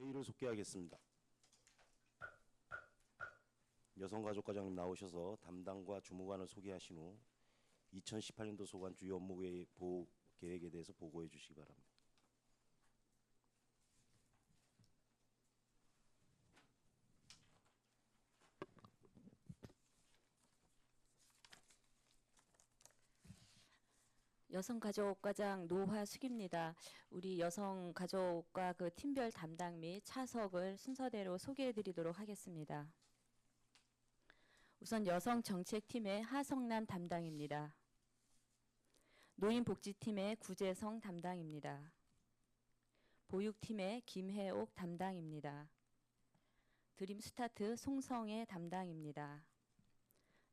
회의를 속개하겠습니다. 여성가족과장님 나오셔서 담당과 주무관을 소개하신 후 2018년도 소관 주요 업무 보호 계획에 대해서 보고해 주시기 바랍니다. 여성가족과장 노화숙입니다. 우리 여성가족과 그 팀별 담당 및 차석을 순서대로 소개해드리도록 하겠습니다. 우선 여성정책팀의 하성남 담당입니다. 노인복지팀의 구재성 담당입니다. 보육팀의 김혜옥 담당입니다. 드림스타트 송성애 담당입니다.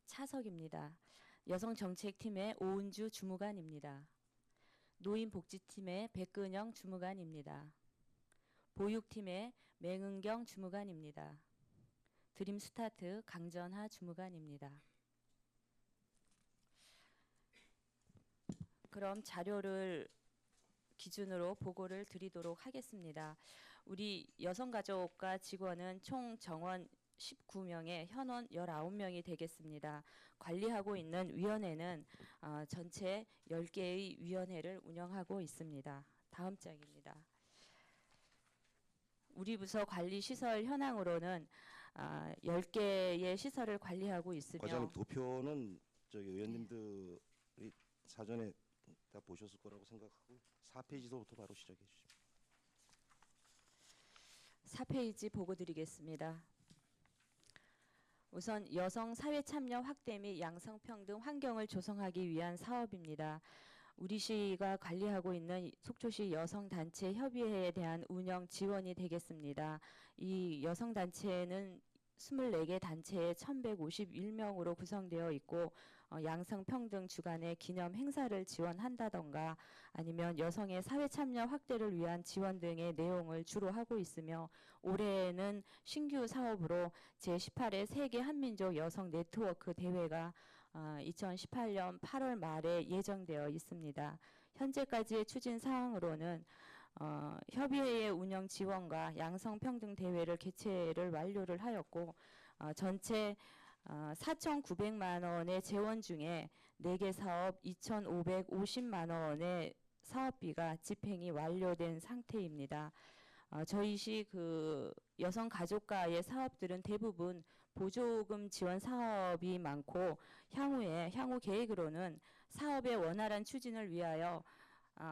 차석입니다. 여성정책팀의 오은주 주무관입니다. 노인복지팀의 백근영 주무관입니다. 보육팀의 맹은경 주무관입니다. 드림스타트 강전하 주무관입니다. 그럼 자료를 기준으로 보고를 드리도록 하겠습니다. 우리 여성가족과 직원은 총 정원 19명에 현원 19명이 되겠습니다. 관리하고 있는 위원회는 전체 10개의 위원회를 운영하고 있습니다. 다음 장입니다. 우리 부서 관리시설 현황으로는 10개의 시설을 관리하고 있으며 과장님 도표는 저기 의원님들이 사전에 다 보셨을 거라고 생각하고 4페이지서부터 바로 시작해 주십시오. 4페이지 보고 드리겠습니다. 우선 여성 사회 참여 확대 및 양성평등 환경을 조성하기 위한 사업입니다. 우리 시가 관리하고 있는 속초시 여성단체 협의회에 대한 운영 지원이 되겠습니다. 이 여성단체는 24개 단체에 1151명으로 구성되어 있고 양성평등 주간의 기념 행사를 지원한다던가 아니면 여성의 사회 참여 확대를 위한 지원 등의 내용을 주로 하고 있으며 올해는 신규 사업으로 제18회 세계 한민족 여성 네트워크 대회가 2018년 8월 말에 예정되어 있습니다. 현재까지의 추진 사항으로는 협의회의 운영 지원과 양성평등 대회를 개최를 완료를 하였고 전체 4,900만 원의 재원 중에 4개 사업 2,550만 원의 사업비가 집행이 완료된 상태입니다. 저희 시 그 여성가족과의 사업들은 대부분 보조금 지원 사업이 많고 향후 계획으로는 사업의 원활한 추진을 위하여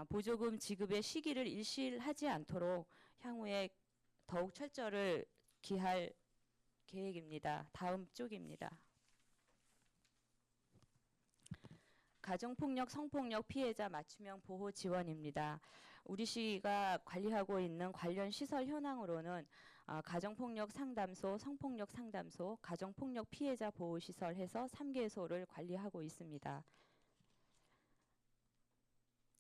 보조금 지급의 시기를 일시하지 않도록 향후에 더욱 철저를 기할 계획입니다. 다음 쪽입니다. 가정폭력, 성폭력 피해자 맞춤형 보호 지원입니다. 우리 시가 관리하고 있는 관련 시설 현황으로는 가정폭력 상담소, 성폭력 상담소, 가정폭력 피해자 보호시설 해서 3개소를 관리하고 있습니다.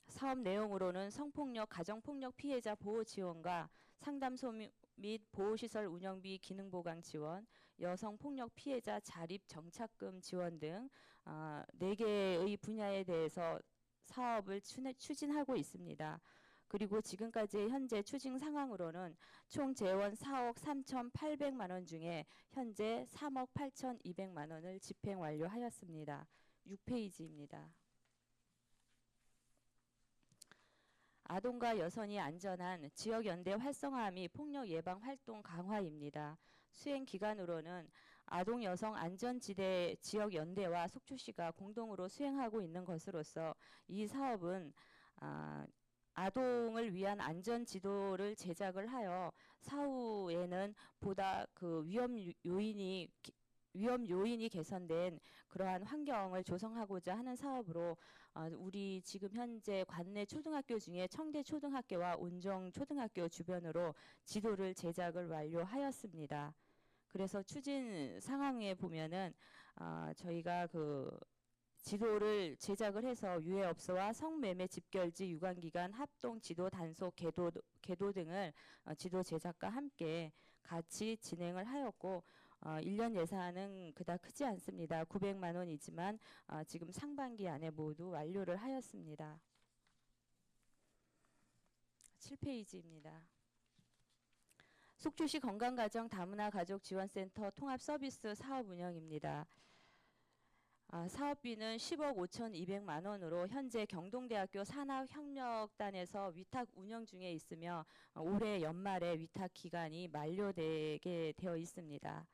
사업 내용으로는 성폭력, 가정폭력 피해자 보호 지원과 상담소 및 보호시설 운영비 기능보강 지원, 여성폭력 피해자 자립 정착금 지원 등 4개의 분야에 대해서 사업을 추진하고 있습니다. 그리고 지금까지 현재 추진 상황으로는 총 재원 4억 3,800만 원 중에 현재 3억 8,200만 원을 집행 완료하였습니다. 6페이지입니다. 아동과 여성이 안전한 지역연대 활성화 및 폭력 예방 활동 강화입니다. 수행 기간으로는 아동 여성 안전지대 지역연대와 속초시가 공동으로 수행하고 있는 것으로서 이 사업은 아동을 위한 안전 지도를 제작을 하여 사후에는 보다 그 위험 요인이 개선된 그러한 환경을 조성하고자 하는 사업으로 우리 지금 현재 관내 초등학교 중에 청대초등학교와 온정초등학교 주변으로 지도를 제작을 완료하였습니다. 그래서 추진 상황에 보면은 저희가 그 지도를 제작을 해서 유해업소와 성매매 집결지 유관기관 합동 지도 단속 계도 등을 지도 제작과 함께 같이 진행을 하였고 1년 예산은 그닥 크지 않습니다. 900만 원이지만 지금 상반기 안에 모두 완료를 하였습니다. 7페이지입니다. 속초시 건강가정 다문화 가족 지원센터 통합 서비스 사업 운영입니다. 사업비는 10억 5,200만 원으로 현재 경동대학교 산학협력단에서 위탁 운영 중에 있으며 올해 연말에 위탁 기간이 만료되게 되어 있습니다.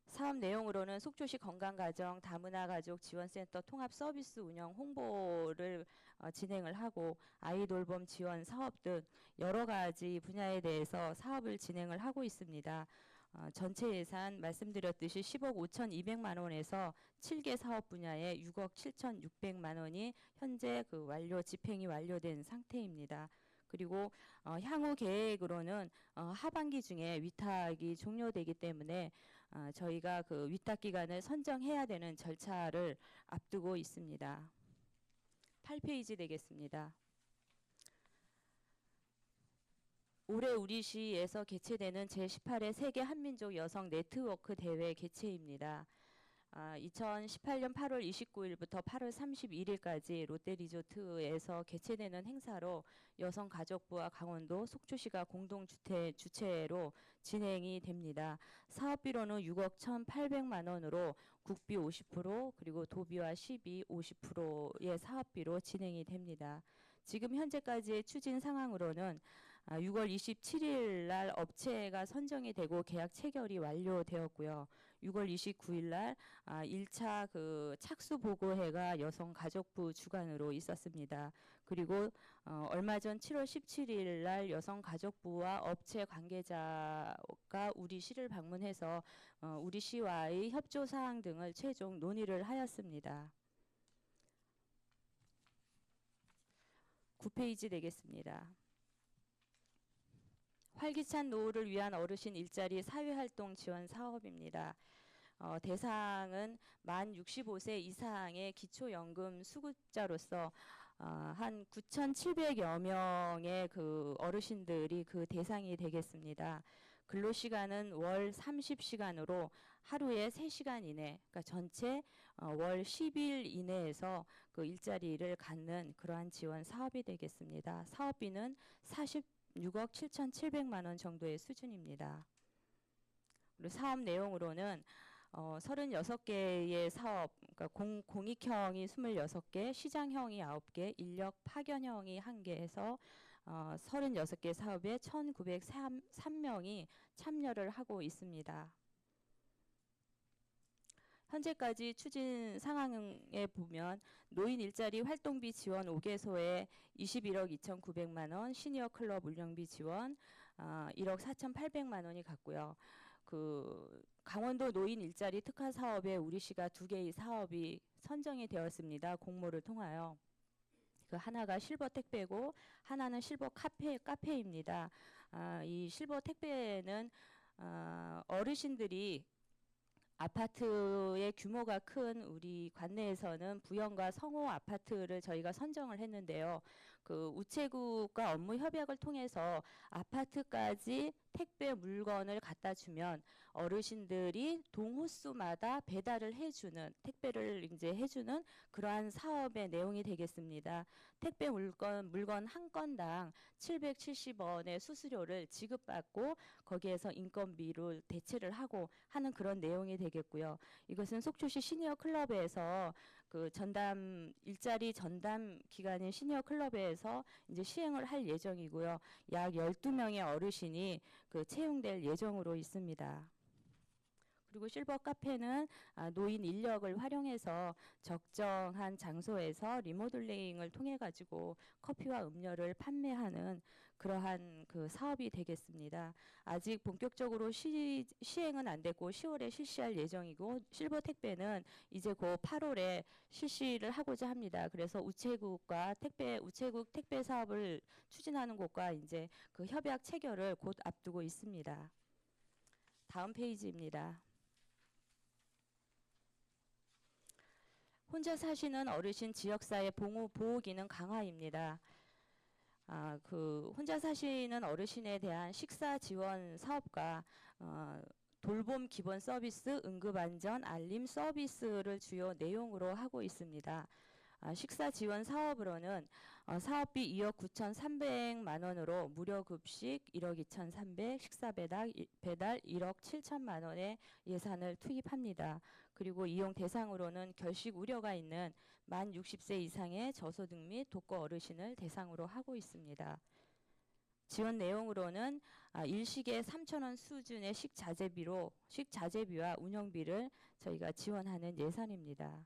사업 내용으로는 속초시 건강가정 다문화 가족 지원센터 통합 서비스 운영 홍보를 진행을 하고 아이돌봄 지원 사업 등 여러 가지 분야에 대해서 사업을 진행을 하고 있습니다. 전체 예산 말씀드렸듯이 10억 5,200만 원에서 7개 사업 분야에 6억 7,600만 원이 현재 집행이 완료된 상태입니다. 그리고 향후 계획으로는 하반기 중에 위탁이 종료되기 때문에 저희가 그 위탁 기간을 선정해야 되는 절차를 앞두고 있습니다. 8페이지 되겠습니다. 올해 우리 시에서 개최되는 제18회 세계 한민족 여성 네트워크 대회 개최입니다. 2018년 8월 29일부터 8월 31일까지 롯데리조트에서 개최되는 행사로 여성가족부와 강원도 속초시가 공동 주최로 진행이 됩니다. 사업비로는 6억 1,800만 원으로 국비 50% 그리고 도비와 시비 50%의 사업비로 진행이 됩니다. 지금 현재까지의 추진 상황으로는 6월 27일 날 업체가 선정이 되고 계약 체결이 완료되었고요. 6월 29일 날 1차 착수 보고회가 여성가족부 주관으로 있었습니다. 그리고 얼마 전 7월 17일 날 여성가족부와 업체 관계자가 우리 시를 방문해서 우리 시와의 협조 사항 등을 최종 논의를 하였습니다. 9페이지 되겠습니다. 활기찬 노후를 위한 어르신 일자리 사회활동 지원 사업입니다. 대상은 만 65세 이상의 기초연금 수급자로서 한 9,700여 명의 어르신들이 대상이 되겠습니다. 근로시간은 월 30시간으로 하루에 3시간 이내, 그러니까 전체 월 10일 이내에서 일자리를 갖는 그러한 지원 사업이 되겠습니다. 사업비는 46억 7,700만 원 정도의 수준입니다. 그리고 사업 내용으로는 36개의 사업, 그러니까 공익형이 26개, 시장형이 9개, 인력 파견형이 1개 해서 36개 사업에 1,903명이 참여를 하고 있습니다. 현재까지 추진 상황에 보면 노인 일자리 활동비 지원 5개소에 21억 2,900만 원, 시니어 클럽 운영비 지원 1억 4,800만 원이 갔고요. 강원도 노인 일자리 특화 사업에 우리시가 2개의 사업이 선정이 되었습니다. 공모를 통하여. 하나가 실버 택배고 하나는 실버 카페입니다. 이 실버 택배는 어르신들이 아파트의 규모가 큰 우리 관내에서는 부영과 성호 아파트를 저희가 선정을 했는데요. 우체국과 업무 협약을 통해서 아파트까지 택배 물건을 갖다 주면 어르신들이 동호수마다 배달을 해주는, 택배를 이제 해주는 그러한 사업의 내용이 되겠습니다. 택배 물건 한 건당 770원의 수수료를 지급받고 거기에서 인건비로 대체를 하고 하는 그런 내용이 되겠고요. 이것은 속초시 시니어 클럽에서 일자리 전담 기관인 시니어 클럽에서 이제 시행을 할 예정이고요. 약 12명의 어르신이 채용될 예정으로 있습니다. 그리고 실버 카페는 노인 인력을 활용해서 적정한 장소에서 리모델링을 통해 가지고 커피와 음료를 판매하는 그러한 사업이 되겠습니다. 아직 본격적으로 시행은 안 됐고 10월에 실시할 예정이고 실버 택배는 이제 곧 8월에 실시를 하고자 합니다. 그래서 우체국 택배 사업을 추진하는 곳과 이제 협약 체결을 곧 앞두고 있습니다. 다음 페이지입니다. 혼자 사시는 어르신 지역사회 보호 기능 강화입니다. 혼자 사시는 어르신에 대한 식사 지원 사업과 돌봄 기본 서비스, 응급안전, 알림 서비스를 주요 내용으로 하고 있습니다. 식사 지원 사업으로는 사업비 2억 9,300만 원으로 무료 급식 1억 2,300, 식사 배달 1억 7천만 원의 예산을 투입합니다. 그리고 이용 대상으로는 결식 우려가 있는 만 60세 이상의 저소득 및 독거 어르신을 대상으로 하고 있습니다. 지원 내용으로는 일식에 3,000원 수준의 식자재비와 운영비를 저희가 지원하는 예산입니다.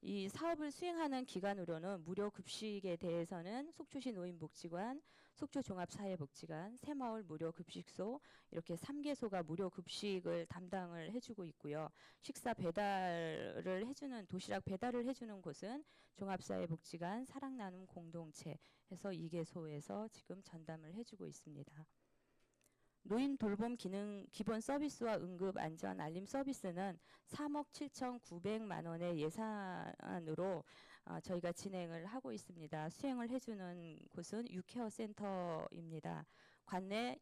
이 사업을 수행하는 기관으로는 무료 급식에 대해서는 속초시 노인복지관, 속초종합사회복지관, 새마을 무료 급식소 이렇게 3개소가 무료 급식을 담당을 해주고 있고요. 식사 배달을 해주는 도시락 배달을 해주는 곳은 종합사회복지관 사랑나눔 공동체 해서 2개소에서 지금 전담을 해주고 있습니다. 노인 돌봄 기능 기본 서비스와 응급 안전 알림 서비스는 3억 7,900만 원의 예산으로 저희가 진행을 하고 있습니다. 수행을 해주는 곳은 유케어 센터입니다. 관내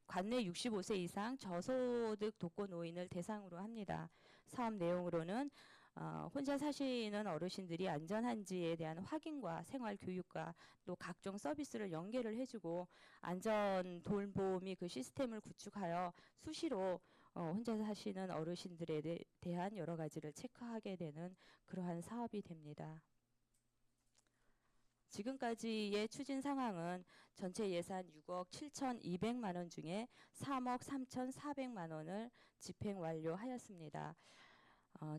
65세 이상 저소득 독거 노인을 대상으로 합니다. 사업 내용으로는 혼자 사시는 어르신들이 안전한지에 대한 확인과 생활 교육과 또 각종 서비스를 연계를 해주고 안전 돌봄이 그 시스템을 구축하여 수시로 혼자 사시는 어르신들에 대한 여러 가지를 체크하게 되는 그러한 사업이 됩니다. 지금까지의 추진 상황은 전체 예산 6억 7,200만 원 중에 3억 3,400만 원을 집행 완료하였습니다.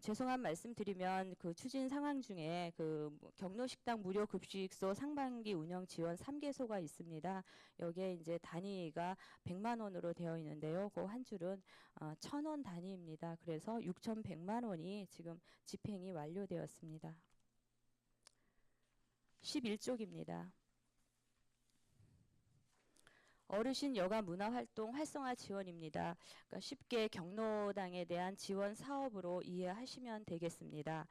죄송한 말씀 드리면 그 추진 상황 중에 그 경로식당 무료 급식소 상반기 운영 지원 3개소가 있습니다. 여기에 이제 단위가 100만 원으로 되어 있는데요. 그 한 줄은 1,000원 단위입니다. 그래서 6,100만 원이 지금 집행이 완료되었습니다. 11쪽입니다. 어르신 여가 문화활동 활성화 지원입니다. 그러니까 쉽게 경로당에 대한 지원 사업으로 이해하시면 되겠습니다.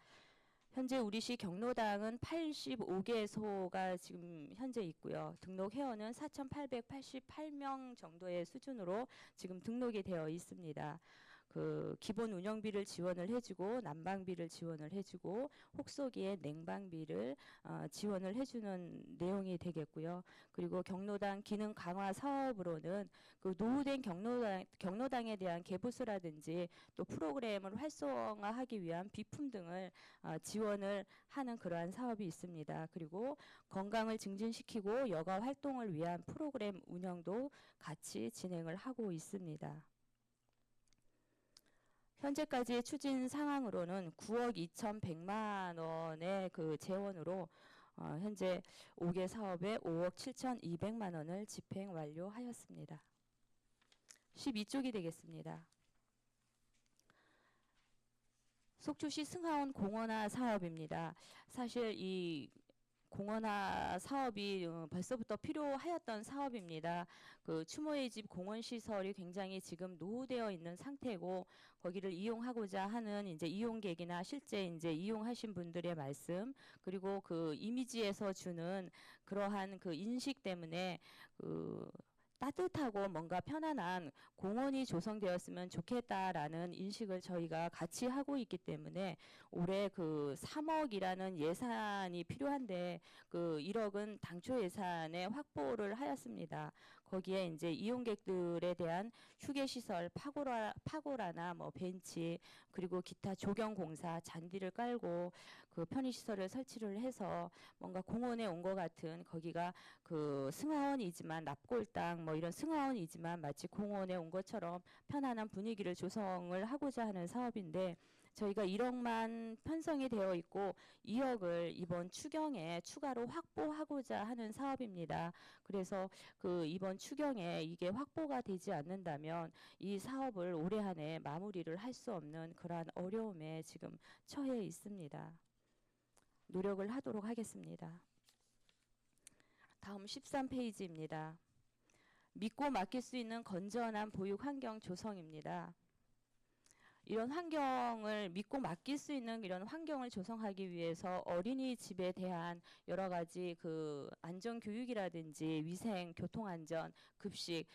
현재 우리시 경로당은 85개소가 지금 현재 있고요. 등록 회원은 4,888명 정도의 수준으로 지금 등록이 되어 있습니다. 그 기본 운영비를 지원을 해주고 난방비를 지원을 해주고 혹소기에 냉방비를 지원을 해주는 내용이 되겠고요. 그리고 경로당 기능 강화 사업으로는 그 노후된 경로당에 대한 개부수라든지 또 프로그램을 활성화하기 위한 비품 등을 지원을 하는 그러한 사업이 있습니다. 그리고 건강을 증진시키고 여가 활동을 위한 프로그램 운영도 같이 진행을 하고 있습니다. 현재까지의 추진 상황으로는 9억 2,100만 원의 그 재원으로 현재 5개 사업에 5억 7,200만 원을 집행 완료하였습니다. 12쪽이 되겠습니다. 속초시 승하원 공원화 사업입니다. 사실 이 공원화 사업이 벌써부터 필요하였던 사업입니다. 그 추모의 집 공원 시설이 굉장히 지금 노후되어 있는 상태고 거기를 이용하고자 하는 이제 이용객이나 실제 이제 이용하신 분들의 말씀 그리고 그 이미지에서 주는 그러한 그 인식 때문에 그 따뜻하고 뭔가 편안한 공원이 조성되었으면 좋겠다라는 인식을 저희가 같이 하고 있기 때문에 올해 그 3억이라는 예산이 필요한데 그 1억은 당초 예산에 확보를 하였습니다. 거기에 이제 이용객들에 대한 휴게시설 파고라나 뭐 벤치 그리고 기타 조경공사 잔디를 깔고 그 편의시설을 설치를 해서 뭔가 공원에 온 것 같은 거기가 그 승하원이지만 납골당 뭐 이런 승하원이지만 마치 공원에 온 것처럼 편안한 분위기를 조성을 하고자 하는 사업인데 저희가 1억만 편성이 되어 있고 2억을 이번 추경에 추가로 확보하고자 하는 사업입니다. 그래서 그 이번 추경에 이게 확보가 되지 않는다면 이 사업을 올해 안에 마무리를 할 수 없는 그러한 어려움에 지금 처해 있습니다. 노력을 하도록 하겠습니다. 다음 13페이지입니다. 믿고 맡길 수 있는 건전한 보육 환경 조성입니다. 이런 환경을 믿고 맡길 수 있는 이런 환경을 조성하기 위해서 어린이집에 대한 여러 가지 그 안전 교육이라든지 위생, 교통 안전, 급식,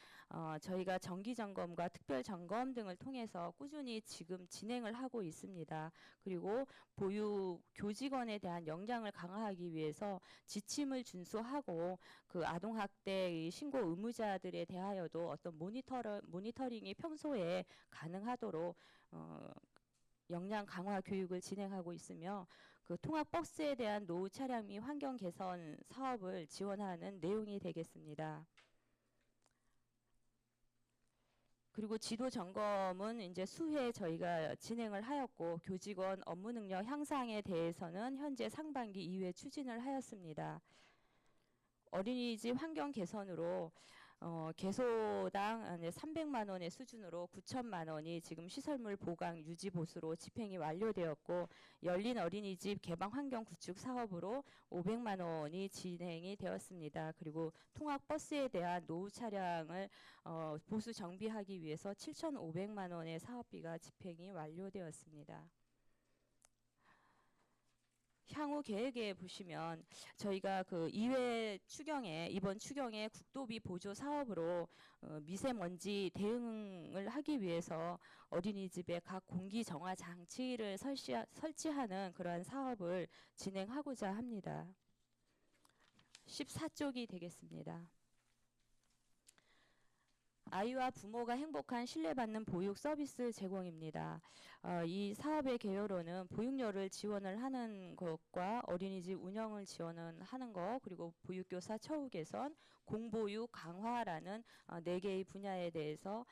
저희가 정기 점검과 특별 점검 등을 통해서 꾸준히 지금 진행을 하고 있습니다. 그리고 보육 교직원에 대한 역량을 강화하기 위해서 지침을 준수하고 그 아동학대의 신고 의무자들에 대하여도 어떤 모니터링이 평소에 가능하도록 역량 강화 교육을 진행하고 있으며 그 통학 버스에 대한 노후 차량 및 환경 개선 사업을 지원하는 내용이 되겠습니다. 그리고 지도 점검은 이제 수회 저희가 진행을 하였고 교직원 업무 능력 향상에 대해서는 현재 상반기 이후에 추진을 하였습니다. 어린이집 환경 개선으로 개소당 300만 원의 수준으로 9천만 원이 지금 시설물 보강 유지 보수로 집행이 완료되었고 열린 어린이집 개방 환경 구축 사업으로 500만 원이 진행이 되었습니다. 그리고 통학 버스에 대한 노후 차량을 보수 정비하기 위해서 7,500만 원의 사업비가 집행이 완료되었습니다. 향후 계획에 보시면 저희가 그 이회 추경에 이번 추경에 국도비 보조 사업으로 미세먼지 대응을 하기 위해서 어린이집에 각 공기 정화 장치를 설치하는 그러한 사업을 진행하고자 합니다. 14쪽이 되겠습니다. 아이와 부모가 행복한 신뢰받는 보육 서비스 제공입니다. 이 사업의 개요로는 보육료를 지원을 하는 것과 어린이집 운영을 지원을 하는 것, 그리고 보육교사 처우 개선, 공보육 강화라는 4개의 분야에 대해서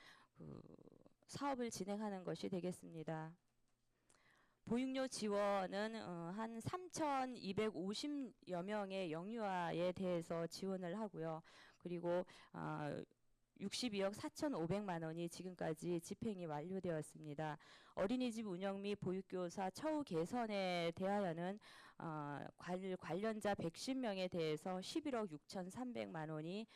사업을 진행하는 것이 되겠습니다. 보육료 지원은 한 3,250여 명의 영유아에 대해서 지원을 하고요. 그리고 62억 4,500만 원이 지금까지 집행이 완료되었습니다. 어린이집 운영 및 보육교사 처우 개선에 대하여는 관련자 110명에 대해서 11억 6,300만 원이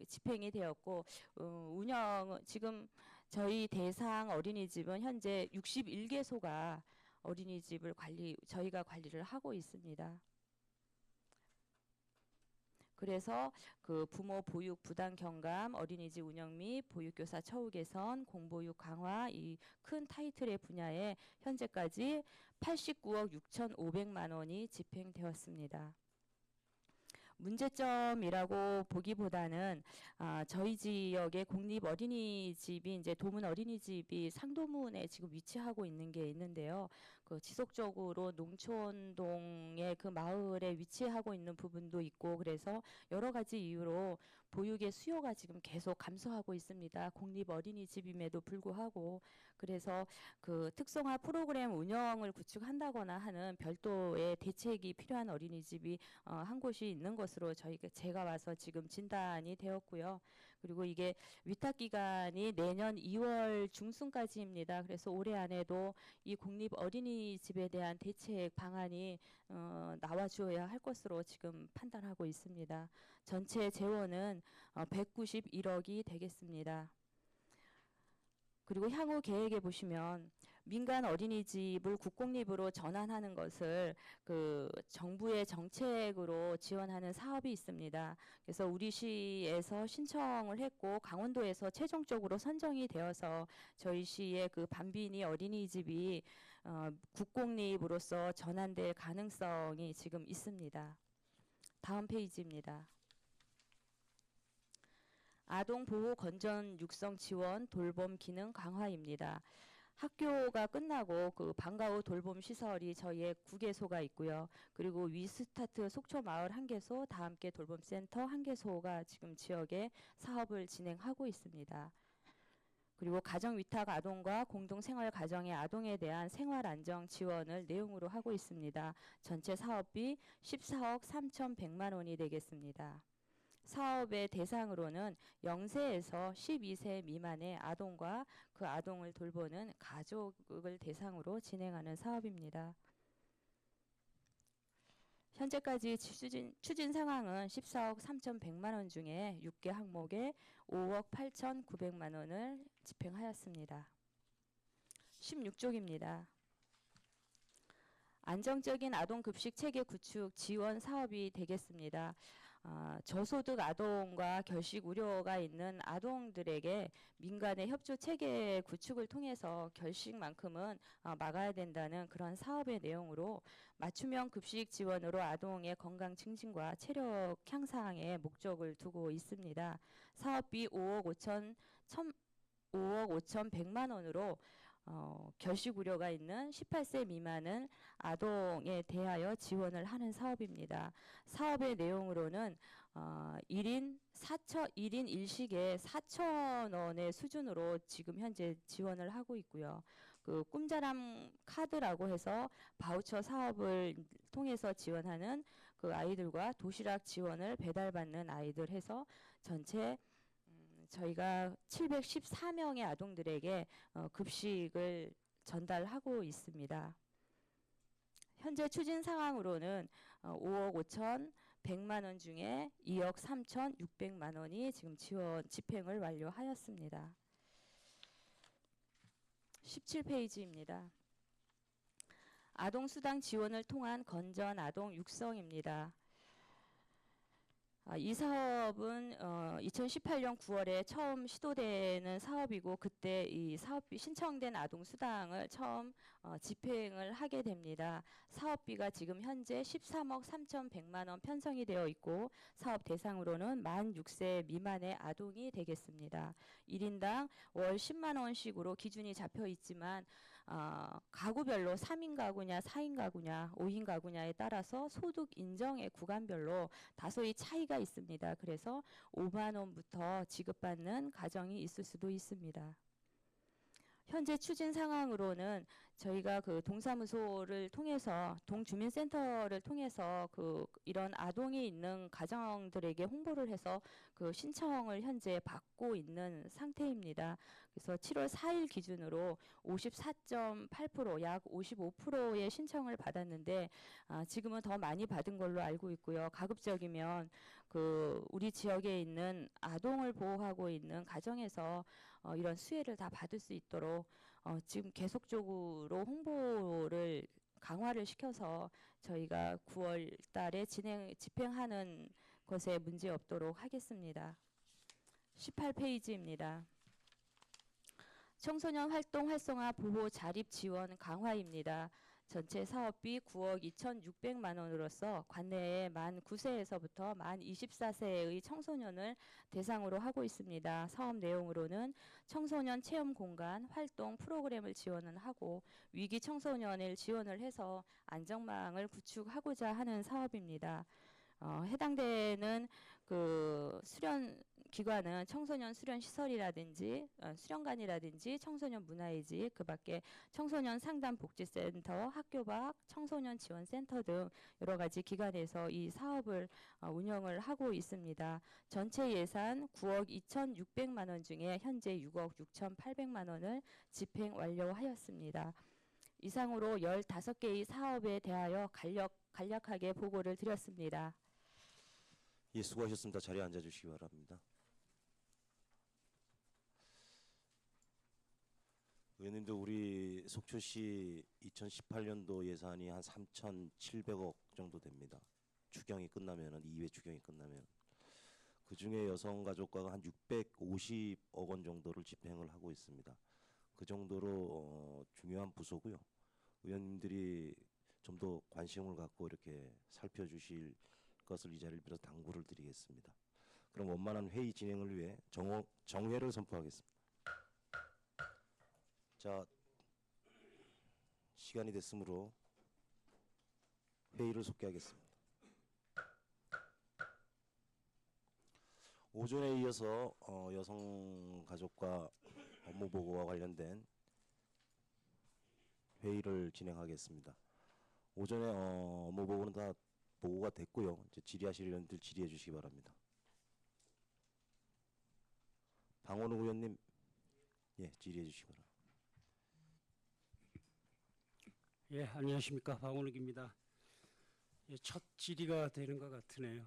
집행이 되었고 운영 지금 저희 대상 어린이집은 현재 61개소가 어린이집을 저희가 관리를 하고 있습니다. 그래서 그 부모 보육 부담 경감, 어린이집 운영 및 보육교사 처우 개선, 공보육 강화 이 큰 타이틀의 분야에 현재까지 89억 6,500만 원이 집행되었습니다. 문제점이라고 보기보다는 저희 지역의 공립 어린이집이 이제 도문 어린이집이 상도문에 지금 위치하고 있는 게 있는데요. 그 지속적으로 농촌동의 그 마을에 위치하고 있는 부분도 있고 그래서 여러 가지 이유로 보육의 수요가 지금 계속 감소하고 있습니다. 공립 어린이집임에도 불구하고 그래서 그 특성화 프로그램 운영을 구축한다거나 하는 별도의 대책이 필요한 어린이집이 한 곳이 있는 것으로 제가 와서 지금 진단이 되었고요. 그리고 이게 위탁 기간이 내년 2월 중순까지입니다. 그래서 올해 안에도 이 공립 어린이집에 대한 대책 방안이 나와줘야 할 것으로 지금 판단하고 있습니다. 전체 재원은 191억이 되겠습니다. 그리고 향후 계획에 보시면 민간 어린이집을 국공립으로 전환하는 것을 그 정부의 정책으로 지원하는 사업이 있습니다. 그래서 우리 시에서 신청을 했고 강원도에서 최종적으로 선정이 되어서 저희 시의 그 반비니 어린이집이 국공립으로서 전환될 가능성이 지금 있습니다. 다음 페이지입니다. 아동 보호 건전 육성 지원 돌봄 기능 강화입니다. 학교가 끝나고 그 방과 후 돌봄 시설이 저희의 9개소가 있고요. 그리고 위스타트 속초 마을 1개소, 다함께 돌봄센터 1개소가 지금 지역에 사업을 진행하고 있습니다. 그리고 가정 위탁 아동과 공동 생활 가정의 아동에 대한 생활 안정 지원을 내용으로 하고 있습니다. 전체 사업비 14억 3,100만 원이 되겠습니다. 사업의 대상으로는 0세에서 12세 미만의 아동과 그 아동을 돌보는 가족을 대상으로 진행하는 사업입니다. 현재까지 추진 상황은 14억 3,100만 원 중에 6개 항목에 5억 8,900만 원을 집행하였습니다. 16쪽입니다. 안정적인 아동급식 체계 구축 지원 사업이 되겠습니다. 저소득 아동과 결식 우려가 있는 아동들에게 민간의 협조 체계 구축을 통해서 결식만큼은 막아야 된다는 그런 사업의 내용으로 맞춤형 급식 지원으로 아동의 건강 증진과 체력 향상에 목적을 두고 있습니다. 사업비 5억 5천 100만 원으로 결식 우려가 있는 18세 미만은 아동에 대하여 지원을 하는 사업입니다. 사업의 내용으로는 1인 1식에 4,000원의 수준으로 지금 현재 지원을 하고 있고요. 그 꿈자람 카드라고 해서 바우처 사업을 통해서 지원하는 그 아이들과 도시락 지원을 배달받는 아이들 해서 전체 저희가 714명의 아동들에게 급식을 전달하고 있습니다. 현재 추진 상황으로는 5억 5천 100만 원 중에 2억 3천 6백만 원이 지금 집행을 완료하였습니다. 17페이지입니다. 아동수당 지원을 통한 건전 아동 육성입니다. 이 사업은 2018년 9월에 처음 시도되는 사업이고 그때 이 사업비 신청된 아동수당을 처음 집행을 하게 됩니다. 사업비가 지금 현재 13억 3,100만 원 편성이 되어 있고 사업 대상으로는 만 6세 미만의 아동이 되겠습니다. 1인당 월 10만 원씩으로 기준이 잡혀 있지만 가구별로 3인 가구냐 4인 가구냐 5인 가구냐에 따라서 소득 인정의 구간별로 다소의 차이가 있습니다. 그래서 5만 원부터 지급받는 가정이 있을 수도 있습니다. 현재 추진 상황으로는 저희가 그 동사무소를 통해서 동주민센터를 통해서 그 이런 아동이 있는 가정들에게 홍보를 해서 그 신청을 현재 받고 있는 상태입니다. 그래서 7월 4일 기준으로 54.8% 약 55%의 신청을 받았는데 지금은 더 많이 받은 걸로 알고 있고요. 가급적이면 그 우리 지역에 있는 아동을 보호하고 있는 가정에서 이런 수혜를 다 받을 수 있도록 지금 계속적으로 홍보를 강화를 시켜서 저희가 9월 달에 집행하는 것에 문제 없도록 하겠습니다. 18페이지입니다. 청소년 활동 활성화 보호 자립 지원 강화입니다. 전체 사업비 9억 2,600만 원으로서 관내에 만 9세에서부터 만 24세의 청소년을 대상으로 하고 있습니다. 사업 내용으로는 청소년 체험 공간, 활동 프로그램을 지원을 하고 위기 청소년을 지원을 해서 안전망을 구축하고자 하는 사업입니다. 해당되는 그 수련 기관은 청소년 수련 시설이라든지 수련관이라든지 청소년 문화의지 그밖에 청소년 상담 복지센터, 학교 밖 청소년 지원센터 등 여러 가지 기관에서 이 사업을 운영을 하고 있습니다. 전체 예산 9억 2,600만 원 중에 현재 6억 6,800만 원을 집행 완료하였습니다. 이상으로 15개의 사업에 대하여 간략하게 보고를 드렸습니다. 예, 수고하셨습니다. 자리에 앉아주시기 바랍니다. 의원님들 우리 속초시 2018년도 예산이 한 3,700억 정도 됩니다. 추경이 끝나면은 2회 추경이 끝나면 그 중에 여성가족과가 한 650억 원 정도를 집행을 하고 있습니다. 그 정도로 중요한 부서고요. 의원님들이 좀 더 관심을 갖고 이렇게 살펴주실 것을 이 자리를 빌어 당부를 드리겠습니다. 그럼 원만한 회의 진행을 위해 정회를 선포하겠습니다. 자, 시간이 됐으므로 회의를 속개하겠습니다. 오전에 이어서 여성가족과 업무보고와 관련된 회의를 진행하겠습니다. 오전에 업무보고는 다 보고가 됐고요. 이제 질의하실 의원들 질의해 주시기 바랍니다. 방원우 의원님, 예, 질의해 주시기 바랍니다. 예, 안녕하십니까. 방원욱입니다. 예, 첫 질의가 되는 것 같으네요.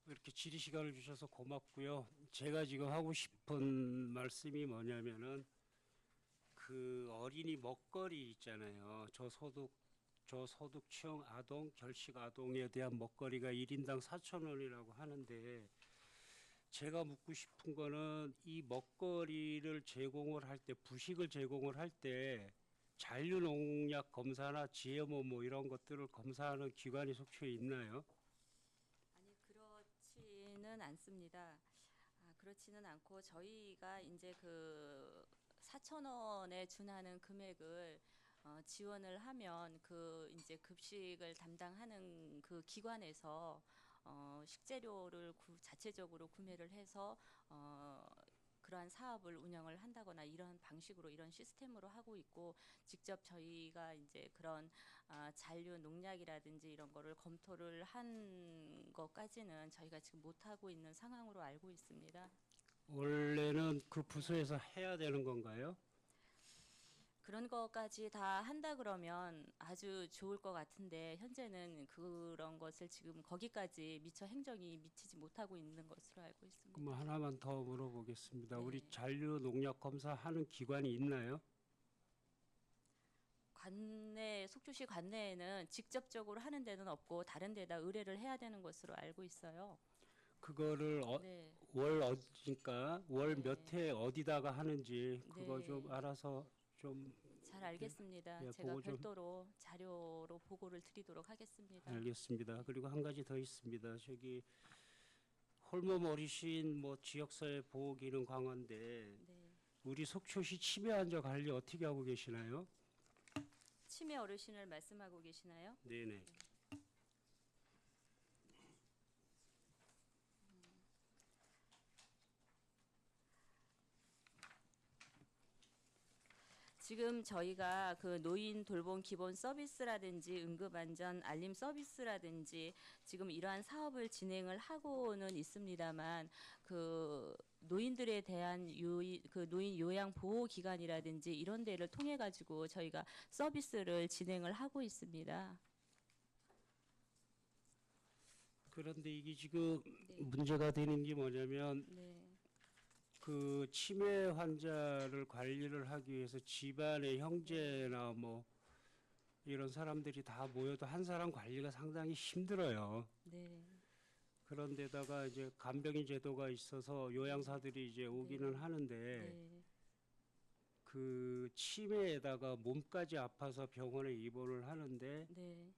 이렇게 질의 시간을 주셔서 고맙고요. 제가 지금 하고 싶은 말씀이 뭐냐면은 그 어린이 먹거리 있잖아요. 저소득층 아동, 결식 아동에 대한 먹거리가 1인당 4,000원이라고 하는데 제가 묻고 싶은 거는 이 먹거리를 제공을 할 때, 부식을 제공을 할 때 잔류농약 검사나 GMO 뭐 이런 것들을 검사하는 기관이 속초에 있나요? 아니 그렇지는 않습니다. 그렇지는 않고 저희가 이제 그 4천 원에 준하는 금액을 지원을 하면 그 이제 급식을 담당하는 그 기관에서 식재료를 자체적으로 구매를 해서 그러한 사업을 운영을 한다거나 이런 방식으로 이런 시스템으로 하고 있고 직접 저희가 이제 그런 잔류 농약이라든지 이런 거를 검토를 한 것까지는 저희가 지금 못 하고 있는 상황으로 알고 있습니다. 원래는 그 부서에서 해야 되는 건가요? 그런 것까지 다 한다 그러면 아주 좋을 것 같은데 현재는 그런 것을 지금 거기까지 미처 행정이 미치지 못하고 있는 것으로 알고 있습니다. 그럼 하나만 더 물어보겠습니다. 네. 우리 잔류 농약 검사하는 기관이 있나요? 관내 속초시 관내에는 직접적으로 하는 데는 없고 다른 데다 의뢰를 해야 되는 것으로 알고 있어요. 그거를 네. 월 그러니까 월 네. 몇 회 어디다가 하는지 그거 네. 좀 알아서 좀 잘 알겠습니다. 예, 제가 보고 좀- 별도로 자료로 보고를 드리도록 하겠습니다. 알겠습니다. 그리고 한 가지 더 있습니다. 저기 홀몸 어르신 뭐 지역사회 보호기능 강화인데 네. 우리 속초시 치매 환자 관리 어떻게 하고 계시나요? 치매 어르신을 말씀하고 계시나요? 네네. 지금 저희가 그 노인 돌봄 기본 서비스라든지 응급안전 알림 서비스라든지 지금 이러한 사업을 진행을 하고는 있습니다만 그 노인들에 대한 그 노인 요양 보호 기관이라든지 이런 데를 통해 가지고 저희가 서비스를 진행을 하고 있습니다. 그런데 이게 지금 네. 문제가 되는 게 뭐냐면 네. 그 치매 환자를 관리를 하기 위해서 집안의 형제나 뭐 이런 사람들이 다 모여도 한 사람 관리가 상당히 힘들어요. 네. 그런데다가 이제 간병인 제도가 있어서 요양사들이 이제 오기는 하는데 네. 그 치매에다가 몸까지 아파서 병원에 입원을 하는데 네.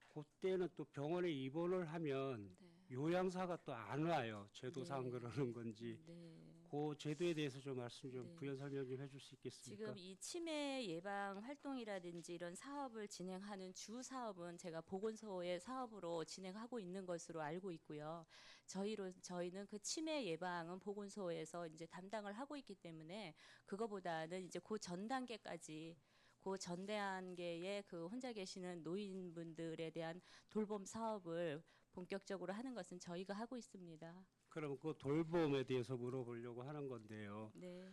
그때는 또 병원에 입원을 하면 네. 요양사가 또 안 와요. 제도상 네. 그러는 건지. 네. 그 제도에 대해서 좀 말씀 좀 네. 부연 설명 좀 해줄 수 있겠습니까? 지금 이 치매 예방 활동이라든지 이런 사업을 진행하는 주 사업은 제가 보건소의 사업으로 진행하고 있는 것으로 알고 있고요. 저희는 그 치매 예방은 보건소에서 이제 담당을 하고 있기 때문에 그거보다는 이제 그 전 단계까지 그 전 단계에 그 혼자 계시는 노인분들에 대한 돌봄 사업을 본격적으로 하는 것은 저희가 하고 있습니다. 그럼 그 돌봄에 대해서 물어보려고 하는 건데요. 네.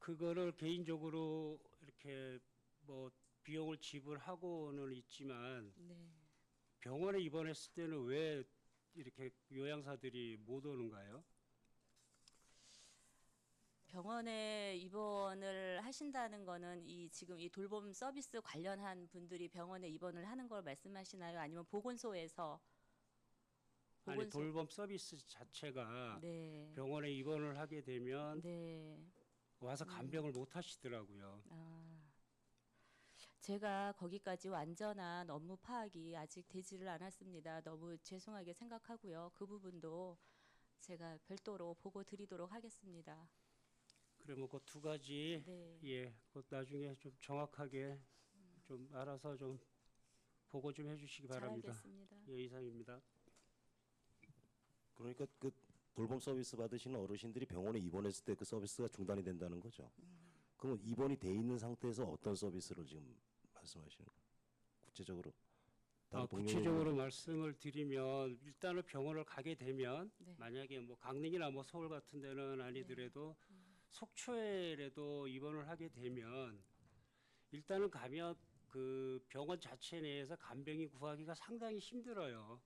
그거를 개인적으로 이렇게 뭐 비용을 지불하고는 있지만 네. 병원에 입원했을 때는 왜 이렇게 요양사들이 못 오는가요? 병원에 입원을 하신다는 거는 이 지금 이 돌봄 서비스 관련한 분들이 병원에 입원을 하는 걸 말씀하시나요? 아니면 보건소에서 아니 돌봄 서비스 자체가 네. 병원에 입원을 하게 되면 네. 와서 간병을 못 하시더라고요. 제가 거기까지 완전한 업무 파악이 아직 되지를 않았습니다. 너무 죄송하게 생각하고요. 그 부분도 제가 별도로 보고 드리도록 하겠습니다. 그러면 그 두 가지 네. 예, 그 나중에 좀 정확하게 좀 알아서 좀 보고 좀 해주시기 잘 바랍니다. 알겠습니다. 예, 이상입니다. 그러니까 그 돌봄 서비스 받으시는 어르신들이 병원에 입원했을 때 그 서비스가 중단이 된다는 거죠. 그럼 입원이 돼 있는 상태에서 어떤 서비스를 지금 말씀하시는 거예요? 구체적으로 다른 구체적으로 말씀을 드리면 일단은 병원을 가게 되면 네. 만약에 뭐 강릉이나 뭐 서울 같은 데는 아니더라도 속초에라도 입원을 하게 되면 일단은 가면 그 병원 자체 내에서 간병인 구하기가 상당히 힘들어요.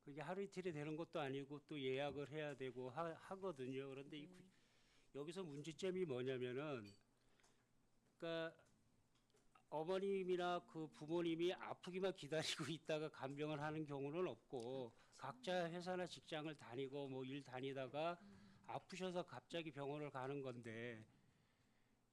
그게 하루 이틀이 되는 것도 아니고 또 예약을 해야 되고 하거든요. 그런데 여기서 문제점이 뭐냐면은 그러니까 어머님이나 그 부모님이 아프기만 기다리고 있다가 간병을 하는 경우는 없고 각자 회사나 직장을 다니고 뭐 일 다니다가 아프셔서 갑자기 병원을 가는 건데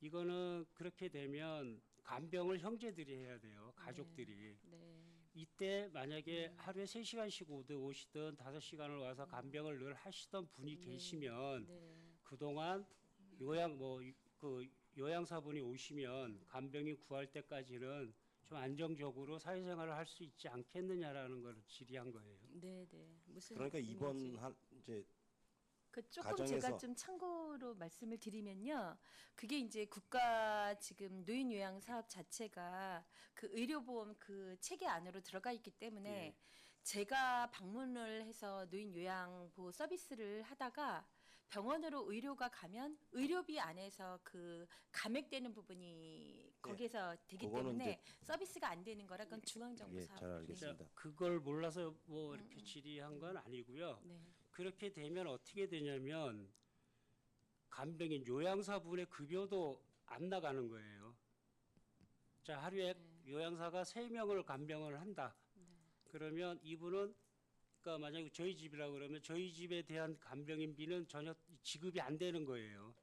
이거는 그렇게 되면 간병을 형제들이 해야 돼요. 가족들이. 네. 이때 만약에 하루에 3시간씩 오시든 5시간을 와서 간병을 늘 하시던 분이 계시면 네. 그동안 그 요양사분이 오시면 간병인 구할 때까지는 좀 안정적으로 사회생활을 할 수 있지 않겠느냐라는 걸 질의한 거예요. 네, 네. 무슨 그러니까 이번 의미인지. 한 이제 그 조금 가정에서 제가 좀 참고로 말씀을 드리면요. 그게 이제 국가 지금 노인 요양 사업 자체가 그 의료보험 그 체계 안으로 들어가 있기 때문에 예. 제가 방문을 해서 노인 요양보호 서비스를 하다가 병원으로 의료가 가면 의료비 안에서 그 감액되는 부분이 거기에서 되기 그거는 때문에 서비스가 안 되는 거라 그건 중앙정부 예, 사업. 잘 알겠습니다. 그러니까 그걸 몰라서 뭐 이렇게 질의한 건 아니고요. 네. 그렇게 되면 어떻게 되냐면 간병인 요양사분의 급여도 안 나가는 거예요. 자, 하루에 요양사가 3명을 간병을 한다. 그러면 이분은 그러니까 만약에 저희 집이라 그러면 저희 집에 대한 간병인비는 전혀 지급이 안 되는 거예요.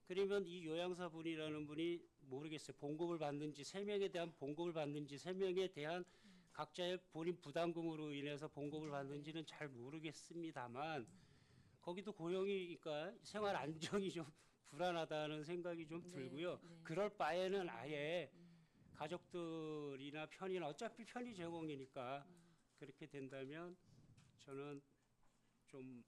그러면 이 요양사분이라는 분이 모르겠어요. 봉급을 받는지 3명에 대한 봉급을 받는지 3명에 대한 각자의 본인 부담금으로 인해서 봉급을 받는지는 잘 모르겠습니다만 거기도 고용이니까 생활 안정이 좀 불안하다는 생각이 좀 네, 들고요. 네. 그럴 바에는 아예 가족들이나 편의는 어차피 편의 제공이니까 그렇게 된다면 저는 좀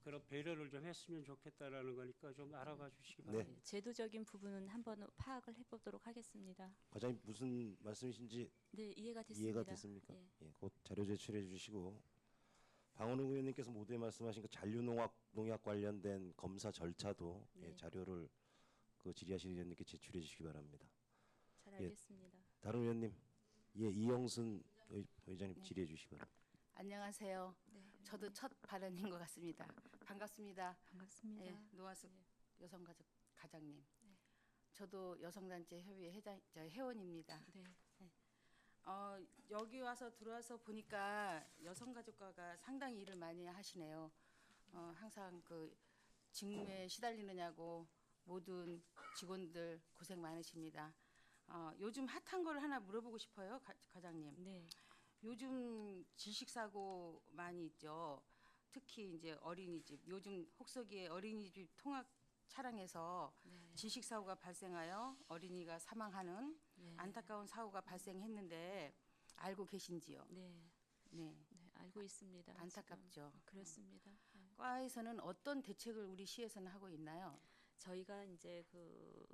그런 배려를 좀 했으면 좋겠다라는 거니까 좀 알아봐 주시기 네. 바랍니다. 제도적인 부분은 한번 파악을 해보도록 하겠습니다. 과장님 무슨 말씀이신지 네, 이해가 됐습니다. 이해가 됐습니까? 예. 예, 곧 자료 제출해 주시고 방원우 의원님께서 모두에 말씀하신 그 잔류농약 관련된 검사 절차도 예, 네. 자료를 그 질의하실 의원님께 제출해 주시기 바랍니다. 잘 예. 알겠습니다. 다른 의원님, 예, 이영순 의장님 질의해 주시기 바랍니다. 안녕하세요. 네. 저도 첫 발언인 것 같습니다. 반갑습니다. 반갑습니다. 예, 노아숙 여성가족 가장님. 저도 여성단체 협의회 회원입니다. 네. 여기 와서 들어와서 보니까 여성가족과가 상당히 일을 많이 하시네요. 항상 그 직무에 시달리느냐고 모든 직원들 고생 많으십니다. 요즘 핫한 걸 하나 물어보고 싶어요, 과장님. 네. 요즘 질식사고 많이 있죠. 특히 이제 어린이집. 요즘 혹서기에 어린이집 통학 차량에서 네. 질식사고가 발생하여 어린이가 사망하는 네. 안타까운 사고가 발생했는데 알고 계신지요? 네. 네. 네, 알고 있습니다. 안타깝죠. 지금. 그렇습니다. 네. 과에서는 어떤 대책을 우리 시에서는 하고 있나요? 저희가 이제 그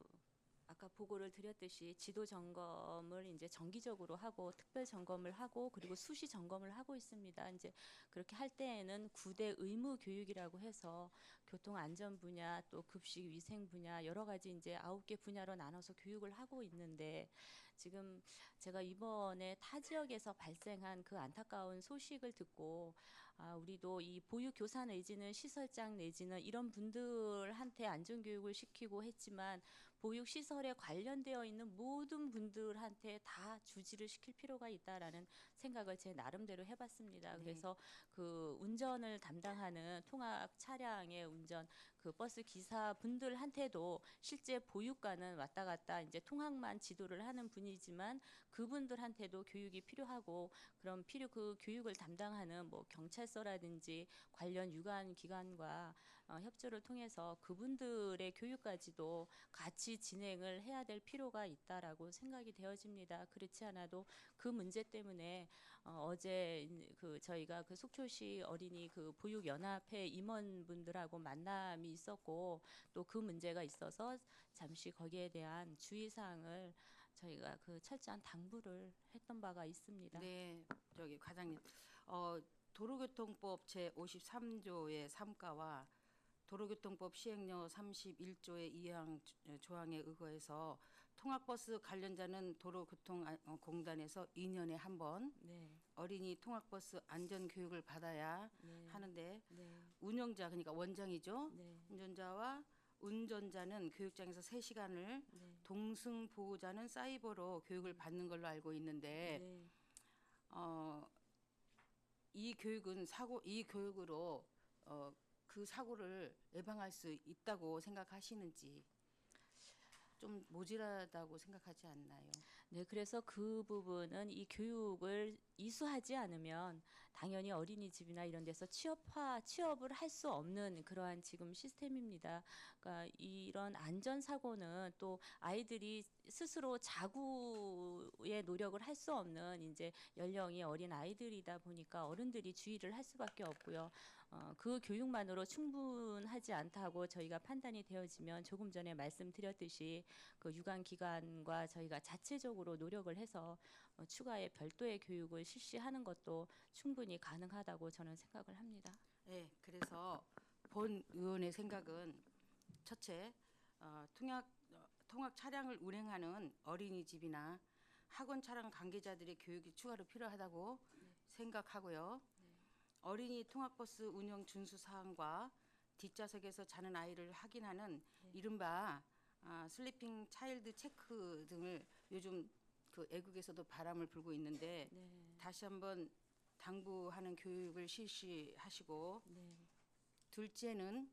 아까 보고를 드렸듯이 지도 점검을 이제 정기적으로 하고 특별 점검을 하고 그리고 수시 점검을 하고 있습니다. 이제 그렇게 할 때에는 9대 의무 교육이라고 해서 교통 안전 분야 또 급식 위생 분야 여러 가지 이제 9개 분야로 나눠서 교육을 하고 있는데 지금 제가 이번에 타 지역에서 발생한 그 안타까운 소식을 듣고 우리도 이 보육 교사 내지는 시설장 내지는 이런 분들한테 안전 교육을 시키고 했지만 보육 시설에 관련되어 있는 모든 분들한테 다 주지를 시킬 필요가 있다라는 생각을 제 나름대로 해봤습니다. 네. 그래서 그 운전을 담당하는 통학 차량의 운전 그 버스 기사 분들한테도 실제 보육과는 왔다 갔다 이제 통학만 지도를 하는 분이지만 그분들한테도 교육이 필요하고 그럼 그 교육을 담당하는 뭐 경찰서라든지 관련 유관 기관과 협조를 통해서 그분들의 교육까지도 같이 진행을 해야 될 필요가 있다라고 생각이 되어집니다. 그렇지 않아도 그 문제 때문에 어제 그 저희가 그 속초시 어린이 그 보육연합회 임원분들하고 만남이 있었고 또 그 문제가 있어서 잠시 거기에 대한 주의사항을 저희가 그 철저한 당부를 했던 바가 있습니다. 네, 저기 과장님. 도로교통법 제53조의 3가와 도로교통법 시행령 31조의 2항 조항에 의거해서 통학버스 관련자는 도로교통공단에서 2년에 한 번 네, 어린이 통학버스 안전교육을 받아야 네, 하는데 네, 운영자 그러니까 원장이죠. 네, 운전자와 운전자는 교육장에서 3시간을, 네. 동승 보호자는 사이버로 교육을 받는 걸로 알고 있는데 네. 이 교육으로 그 사고를 예방할 수 있다고 생각하시는지, 좀 모자라다고 생각하지 않나요? 네, 그래서 그 부분은 이 교육을 이수하지 않으면 당연히 어린이집이나 이런 데서 취업을 할 수 없는 그러한 지금 시스템입니다. 그러니까 이런 안전 사고는 또 아이들이 스스로 자구의 노력을 할 수 없는 이제 연령이 어린 아이들이다 보니까 어른들이 주의를 할 수밖에 없고요. 그 교육만으로 충분하지 않다고 저희가 판단이 되어지면 조금 전에 말씀드렸듯이 그 유관 기관과 저희가 자체적으로 노력을 해서 추가의 별도의 교육을 실시하는 것도 충분히 가능하다고 저는 생각을 합니다. 네, 그래서 본 의원의 생각은 첫째, 통학 차량을 운행하는 어린이집이나 학원 차량 관계자들의 교육이 추가로 필요하다고 생각하고요. 어린이 통학버스 운영 준수 사항과 뒷좌석에서 자는 아이를 확인하는 이른바 슬리핑 차일드 체크 등을 요즘 그 애국에서도 바람을 불고 있는데 네. 다시 한번 당부하는 교육을 실시하시고, 네. 둘째는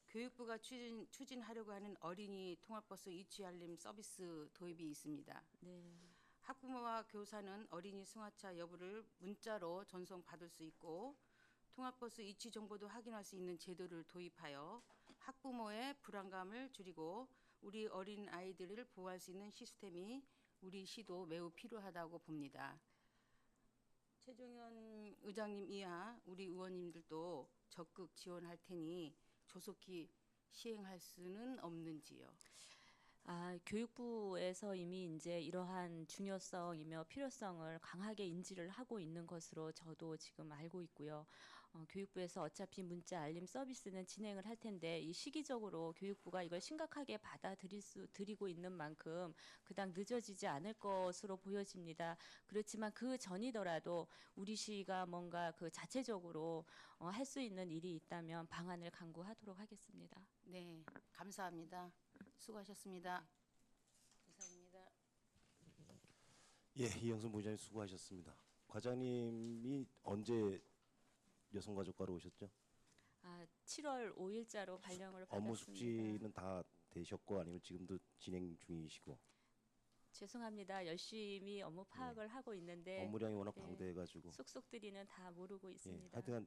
교육부가 추진하려고 하는 어린이 통학버스 이취 알림 서비스 도입이 있습니다. 네. 학부모와 교사는 어린이 승하차 여부를 문자로 전송받을 수 있고 통학버스 이취 정보도 확인할 수 있는 제도를 도입하여 학부모의 불안감을 줄이고 우리 어린 아이들을 보호할 수 있는 시스템이 우리 시도 매우 필요하다고 봅니다. 최종현 의장님 이하 우리 의원님들도 적극 지원할 테니 조속히 시행할 수는 없는지요? 교육부에서 이미 이제 이러한 중요성이며 필요성을 강하게 인지를 하고 있는 것으로 저도 지금 알고 있고요. 교육부에서 어차피 문자 알림 서비스는 진행을 할 텐데 이 시기적으로 교육부가 이걸 심각하게 받아들이고 있는 만큼 그닥 늦어지지 않을 것으로 보여집니다. 그렇지만 그 전이더라도 우리 시가 뭔가 그 자체적으로 할 수 있는 일이 있다면 방안을 강구하도록 하겠습니다. 네, 감사합니다. 수고하셨습니다. 이상입니다. 예, 이영순 부의장님 수고하셨습니다. 과장님이 언제 여성가족과로 오셨죠? 7월 5일자로 발령을 업무 받았습니다. 숙지는 다 되셨고 아니면 지금도 진행 중이시고? 죄송합니다. 열심히 업무 파악을 하고 있는데 업무량이 워낙 네, 방대해가지고. 속속들이는 다 모르고 예, 있습니다. 하여튼간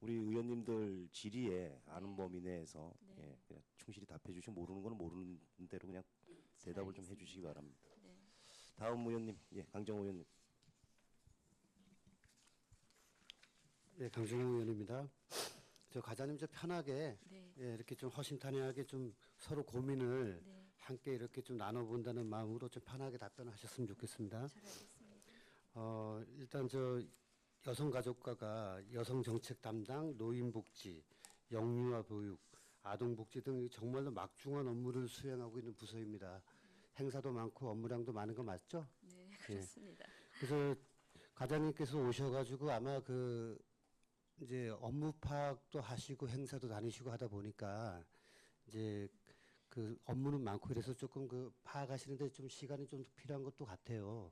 우리 의원님들 질의에 아는 네. 범위 내에서 네. 예, 그냥 충실히 답해 주시고 모르는 거는 모르는 대로 그냥 대답을 좀 알겠습니다. 해주시기 바랍니다. 네. 다음 의원님, 예, 강정호 의원님. 네, 강정호 의원입니다. 저 과장님 좀 편하게 네. 예, 이렇게 좀 허심탄회하게 좀 서로 고민을 네. 함께 이렇게 좀 나눠본다는 마음으로 좀 편하게 답변하셨으면 좋겠습니다. 잘 알겠습니다. 일단 저 여성가족과가 여성정책 담당, 노인복지, 영유아 보육, 아동복지 등 정말로 막중한 업무를 수행하고 있는 부서입니다. 행사도 많고 업무량도 많은 거 맞죠? 네, 그렇습니다. 그래서 과장님께서 오셔가지고 아마 그 이제 업무 파악도 하시고 행사도 다니시고 하다 보니까 이제 그 업무는 많고 그래서 조금 그 파악하시는데 좀 시간이 좀 필요한 것도 같아요.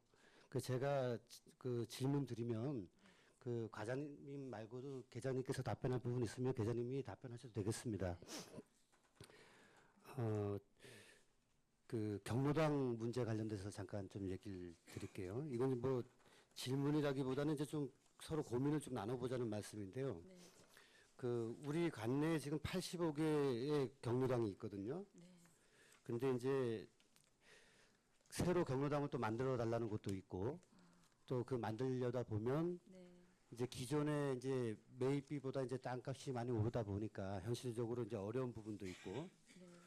그 제가 그 질문 드리면 그 과장님 말고도 계장님께서 답변할 부분 있으면 계장님이 답변하셔도 되겠습니다. 그 경로당 문제 관련돼서 잠깐 좀 얘기를 드릴게요. 이건 뭐 질문이라기보다는 이제 좀 서로 고민을 좀 나눠보자는 말씀인데요. 네. 그 우리 관내에 지금 85개의 경로당이 있거든요. 네. 근데 이제 새로 경로당을 또 만들어 달라는 것도 있고 또 그 만들려다 보면 네. 이제 기존에 이제 매입비보다 이제 땅값이 많이 오르다 보니까 현실적으로 이제 어려운 부분도 있고 네.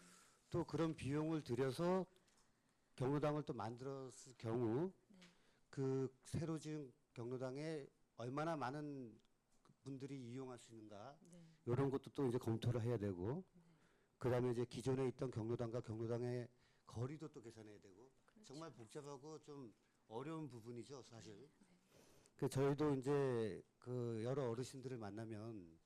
또 그런 비용을 들여서 경로당을 또 만들었을 경우 그 새로 지은 경로당에 얼마나 많은 분들이 이용할 수 있는가 네. 이런 것도 또 이제 검토를 해야 되고 그다음에 이제 기존에 있던 경로당과 경로당의 거리도 또 계산해야 되고 정말 복잡하고 좀 어려운 부분이죠 사실. 그 저희도 이제 그 여러 어르신들을 만나면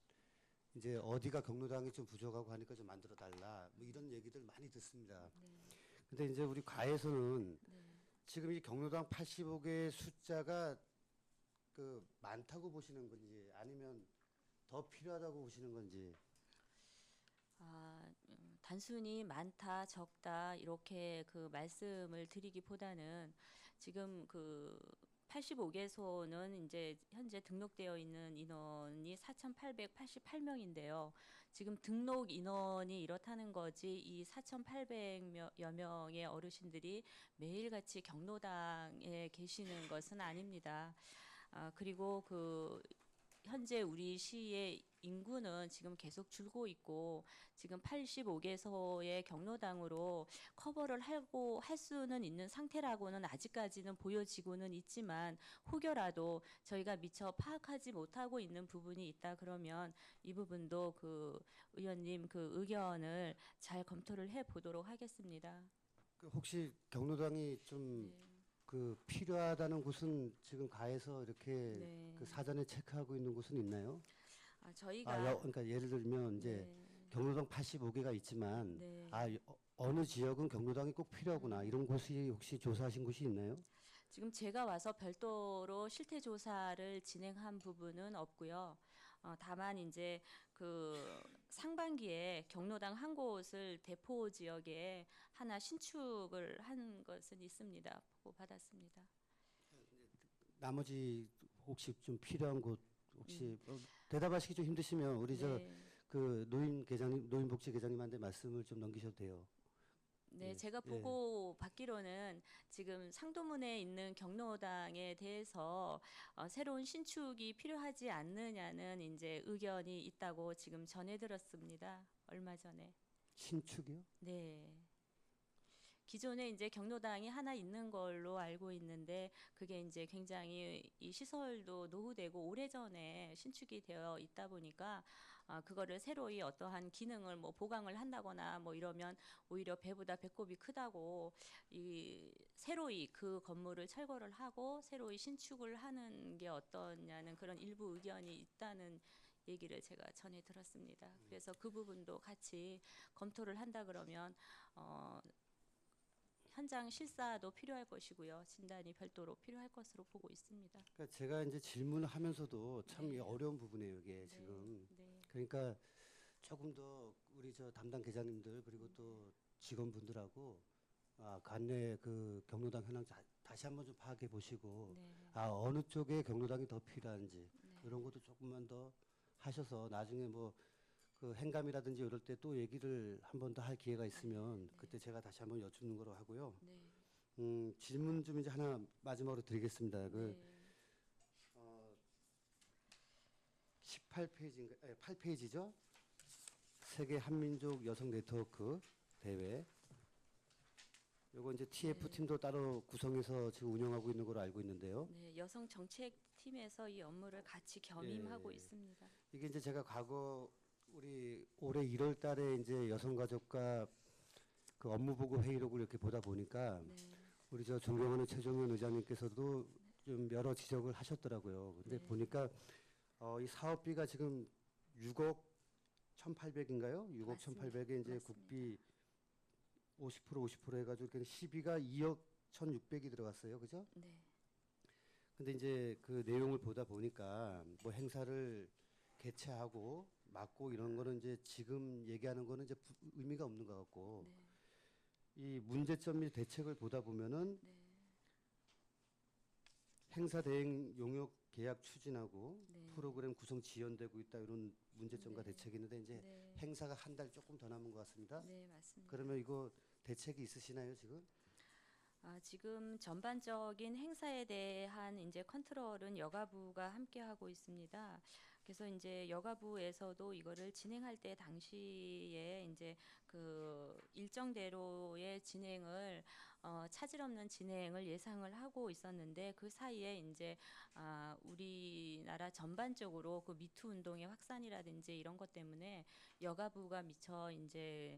이제 어디가 경로당이 좀 부족하고 하니까 좀 만들어 달라. 뭐 이런 얘기들 많이 듣습니다. 근데 이제 우리 과에서는 지금 이 경로당 85개 숫자가 그 많다고 보시는 건지 아니면 더 필요하다고 보시는 건지. 단순히 많다, 적다 이렇게 그 말씀을 드리기보다는 지금 그 85개소는 이제 현재 등록되어 있는 인원이 4,888명인데요. 지금 등록 인원이 이렇다는 거지 이 4,800여 명의 어르신들이 매일같이 경로당에 계시는 것은 아닙니다. 그리고 그 현재 우리 시의 인구는 지금 계속 줄고 있고 지금 85개소의 경로당으로 커버를 하고 할 수는 있는 상태라고는 아직까지는 보여지고는 있지만 혹여라도 저희가 미처 파악하지 못하고 있는 부분이 있다 그러면 이 부분도 그 의원님 그 의견을 잘 검토를 해 보도록 하겠습니다. 그 혹시 경로당이 좀 그 필요하다는 곳은 지금 가에서 이렇게 네. 그 사전에 체크하고 있는 곳은 있나요? 저희가 그러니까 예를 들면 이제 경로당 85개가 있지만 네. 어느 지역은 경로당이 꼭 필요하구나 이런 곳이 혹시 조사하신 곳이 있나요? 지금 제가 와서 별도로 실태 조사를 진행한 부분은 없고요. 다만 이제 그 상반기에 경로당 한 곳을 대포 지역에 하나 신축을 한 것은 있습니다. 보고 받았습니다. 나머지 혹시 좀 필요한 곳 혹시 대답하시기 좀 힘드시면 우리 저 네. 그 노인복지 계장님한테 말씀을 좀 넘기셔도 돼요. 네, 예, 제가 예. 보고 받기로는 지금 상도문에 있는 경로당에 대해서 새로운 신축이 필요하지 않느냐는 이제 의견이 있다고 지금 전해 들었습니다. 얼마 전에. 신축이요? 네. 기존에 이제 경로당이 하나 있는 걸로 알고 있는데 그게 이제 굉장히 이 시설도 노후되고 오래전에 신축이 되어 있다 보니까 그거를 새로이 어떠한 기능을 뭐 보강을 한다거나 뭐 이러면 오히려 배보다 배꼽이 크다고 이 새로이 그 건물을 철거를 하고 새로이 신축을 하는 게 어떠냐는 그런 일부 의견이 있다는 얘기를 제가 전해 들었습니다. 그래서 그 부분도 같이 검토를 한다 그러면 현장 실사도 필요할 것이고요. 진단이 별도로 필요할 것으로 보고 있습니다. 그러니까 제가 이제 질문을 하면서도 참 네. 어려운 부분이에요, 이게 네. 지금. 네. 그러니까 조금 더 우리 저 담당 계장님들 그리고 또 직원분들하고 관내 그 경로당 현황 다시 한번 좀 파악해 보시고 네. 어느 쪽에 경로당이 더 필요한지 네. 이런 것도 조금만 더 하셔서 나중에 뭐 그 행감이라든지 이럴 때 또 얘기를 한 번 더 할 기회가 있으면 그때 제가 다시 한번 여쭙는 거로 하고요. 네. 질문 좀 이제 하나 마지막으로 드리겠습니다. 그 네. 18페이지인가? 8페이지죠? 세계 한민족 여성 네트워크 대회. 요거 이제 TF 팀도 따로 구성해서 지금 운영하고 있는 걸로 알고 있는데요. 네, 여성 정책 팀에서 이 업무를 같이 겸임하고 예. 있습니다. 이게 이제 제가 과거 우리 올해 1월 달에 이제 여성가족과 그 업무보고 회의록을 이렇게 보다 보니까 네. 우리 저 존경하는 최종현 의장님께서도 좀 여러 지적을 하셨더라고요. 근데 네. 보니까 이 사업비가 지금 6억 1,800인가요? 6억 맞습니다. 1,800에 이제 맞습니다. 국비 50% 해가지고 그러니까 시비가 2억 1,600이 들어갔어요. 그죠? 네. 근데 이제 그 내용을 보다 보니까 뭐 행사를 개최하고 막고 이런 거는 이제 지금 얘기하는 거는 이제 의미가 없는 것 같고 네. 이 문제점 및 대책을 보다 보면은 네. 행사 대행 용역 계약 추진하고 네. 프로그램 구성 지연되고 있다 이런 문제점과 네. 대책이 있는데 이제 네. 행사가 한 달 조금 더 남은 것 같습니다. 네, 맞습니다. 그러면 이거 대책이 있으시나요 지금? 지금 전반적인 행사에 대한 이제 컨트롤은 여가부가 함께 하고 있습니다. 그래서 이제 여가부에서도 이거를 진행할 때 당시에 이제 그 일정대로의 진행을 차질 없는 진행을 예상을 하고 있었는데 그 사이에 이제 우리나라 전반적으로 그 미투 운동의 확산이라든지 이런 것 때문에 여가부가 미처 이제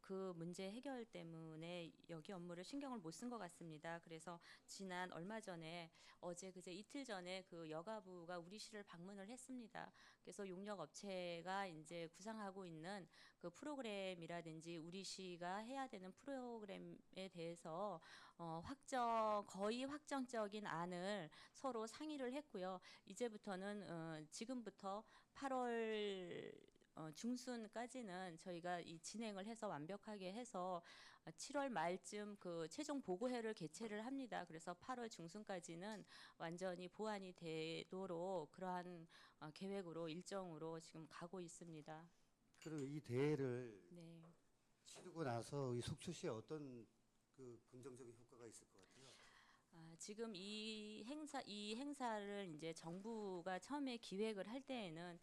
그 문제 해결 때문에 여기 업무를 신경을 못 쓴 것 같습니다. 그래서 지난 얼마 전에 어제 그제 이틀 전에 그 여가부가 우리 시를 방문을 했습니다. 그래서 용역 업체가 이제 구상하고 있는 그 프로그램이라든지 우리 시가 해야 되는 프로그램에 대해서 거의 확정적인 안을 서로 상의를 했고요. 이제부터는 지금부터 8월 중순까지는 저희가 이 진행을 해서 완벽하게 해서 7월 말쯤 그 최종 보고회를 개최를 합니다. 그래서 8월 중순까지는 완전히 보완이 되도록 그러한 계획으로 일정으로 지금 가고 있습니다. 그럼 이 대회를 네. 치르고 나서 이 속초시에 어떤 그 긍정적인 효과가 있을 것 같아요? 지금 이 행사를 이제 정부가 처음에 기획을 할 때에는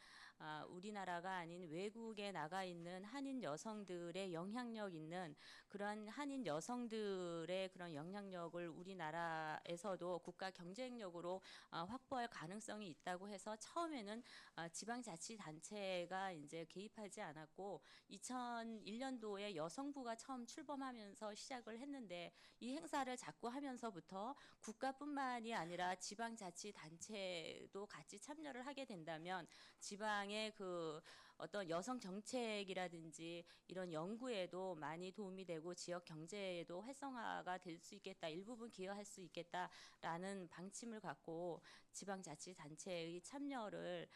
우리나라가 아닌 외국에 나가 있는 한인 여성들의 영향력 있는 그러한 한인 여성들의 그런 영향력을 우리나라에서도 국가 경쟁력으로 확보할 가능성이 있다고 해서 처음에는 지방자치단체가 이제 개입하지 않았고 2001년도에 여성부가 처음 출범하면서 시작을 했는데 이 행사를 자꾸 하면서부터 국가뿐만이 아니라 지방자치단체도 같이 참여를 하게 된다면 지방의 그 어떤 여성 정책이라든지 이런 연구에도 많이 도움이 되고 지역 경제에도 활성화가 될 수 있겠다, 일부분 기여할 수 있겠다라는 방침을 갖고 지방자치단체의 참여를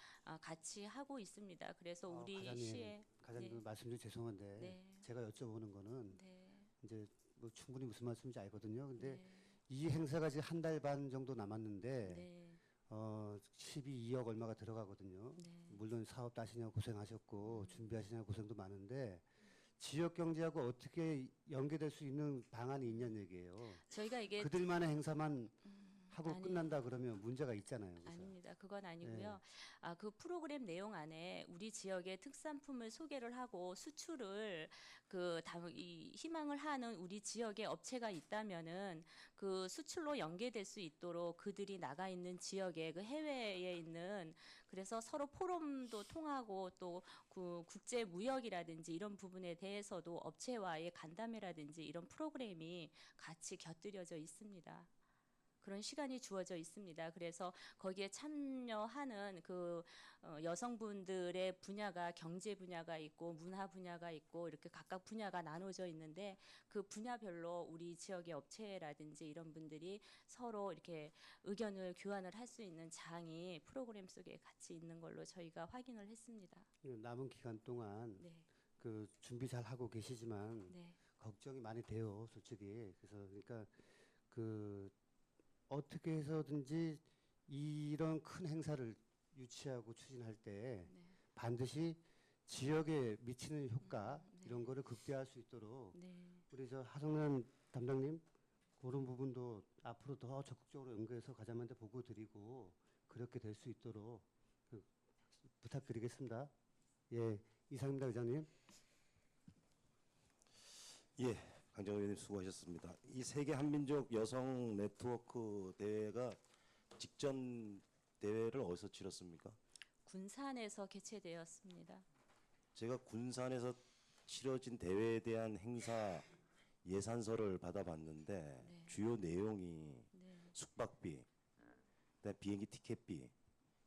같이 하고 있습니다. 그래서 우리 시에 과장님 네. 말씀 좀 죄송한데 네. 제가 여쭤보는 거는 네. 이제 뭐 충분히 무슨 말씀인지 알거든요. 근데 네. 이 행사가 지금 한 달 반 정도 남았는데 네. 12억 얼마가 들어가거든요. 네. 물론 사업 따시냐고 고생하셨고 준비하시냐고 고생도 많은데 지역 경제하고 어떻게 연계될 수 있는 방안이 있냐는 얘기예요. 저희가 이게 그들만의 행사만 하고 아니, 끝난다 그러면 문제가 있잖아요. 그래서. 아닙니다. 그건 아니고요. 그 프로그램 내용 안에 우리 지역의 특산품을 소개를 하고 수출을 이 희망을 하는 우리 지역의 업체가 있다면은 그 수출로 연계될 수 있도록 그들이 나가 있는 지역에 그 해외에 있는 그래서 서로 포럼도 통하고 또 그 국제 무역이라든지 이런 부분에 대해서도 업체와의 간담회라든지 이런 프로그램이 같이 곁들여져 있습니다. 그런 시간이 주어져 있습니다. 그래서 거기에 참여하는 그 여성분들의 분야가 경제 분야가 있고 문화 분야가 있고 이렇게 각각 분야가 나눠져 있는데 그 분야별로 우리 지역의 업체라든지 이런 분들이 서로 이렇게 의견을 교환을 할 수 있는 장이 프로그램 속에 같이 있는 걸로 저희가 확인을 했습니다. 남은 기간 동안 네, 그 준비 잘 하고 계시지만 네, 걱정이 많이 돼요, 솔직히. 그래서 그러니까 그 어떻게 해서든지 이런 큰 행사를 유치하고 추진할 때 네, 반드시 지역에 미치는 효과 네. 이런 거를 극대화할 수 있도록 네. 우리 저 하성란 담당님 그런 부분도 앞으로 더 적극적으로 연구해서 과장님한테 보고 드리고 그렇게 될 수 있도록 부탁드리겠습니다. 예, 이상입니다, 의장님. 예, 강정호 의원님 수고하셨습니다. 이 세계 한민족 여성 네트워크 대회가 직전 대회를 어디서 치렀습니까? 군산에서 개최되었습니다. 제가 군산에서 치러진 대회에 대한 행사 예산서를 받아봤는데 네. 주요 내용이 네. 숙박비, 그다음에 비행기 티켓비,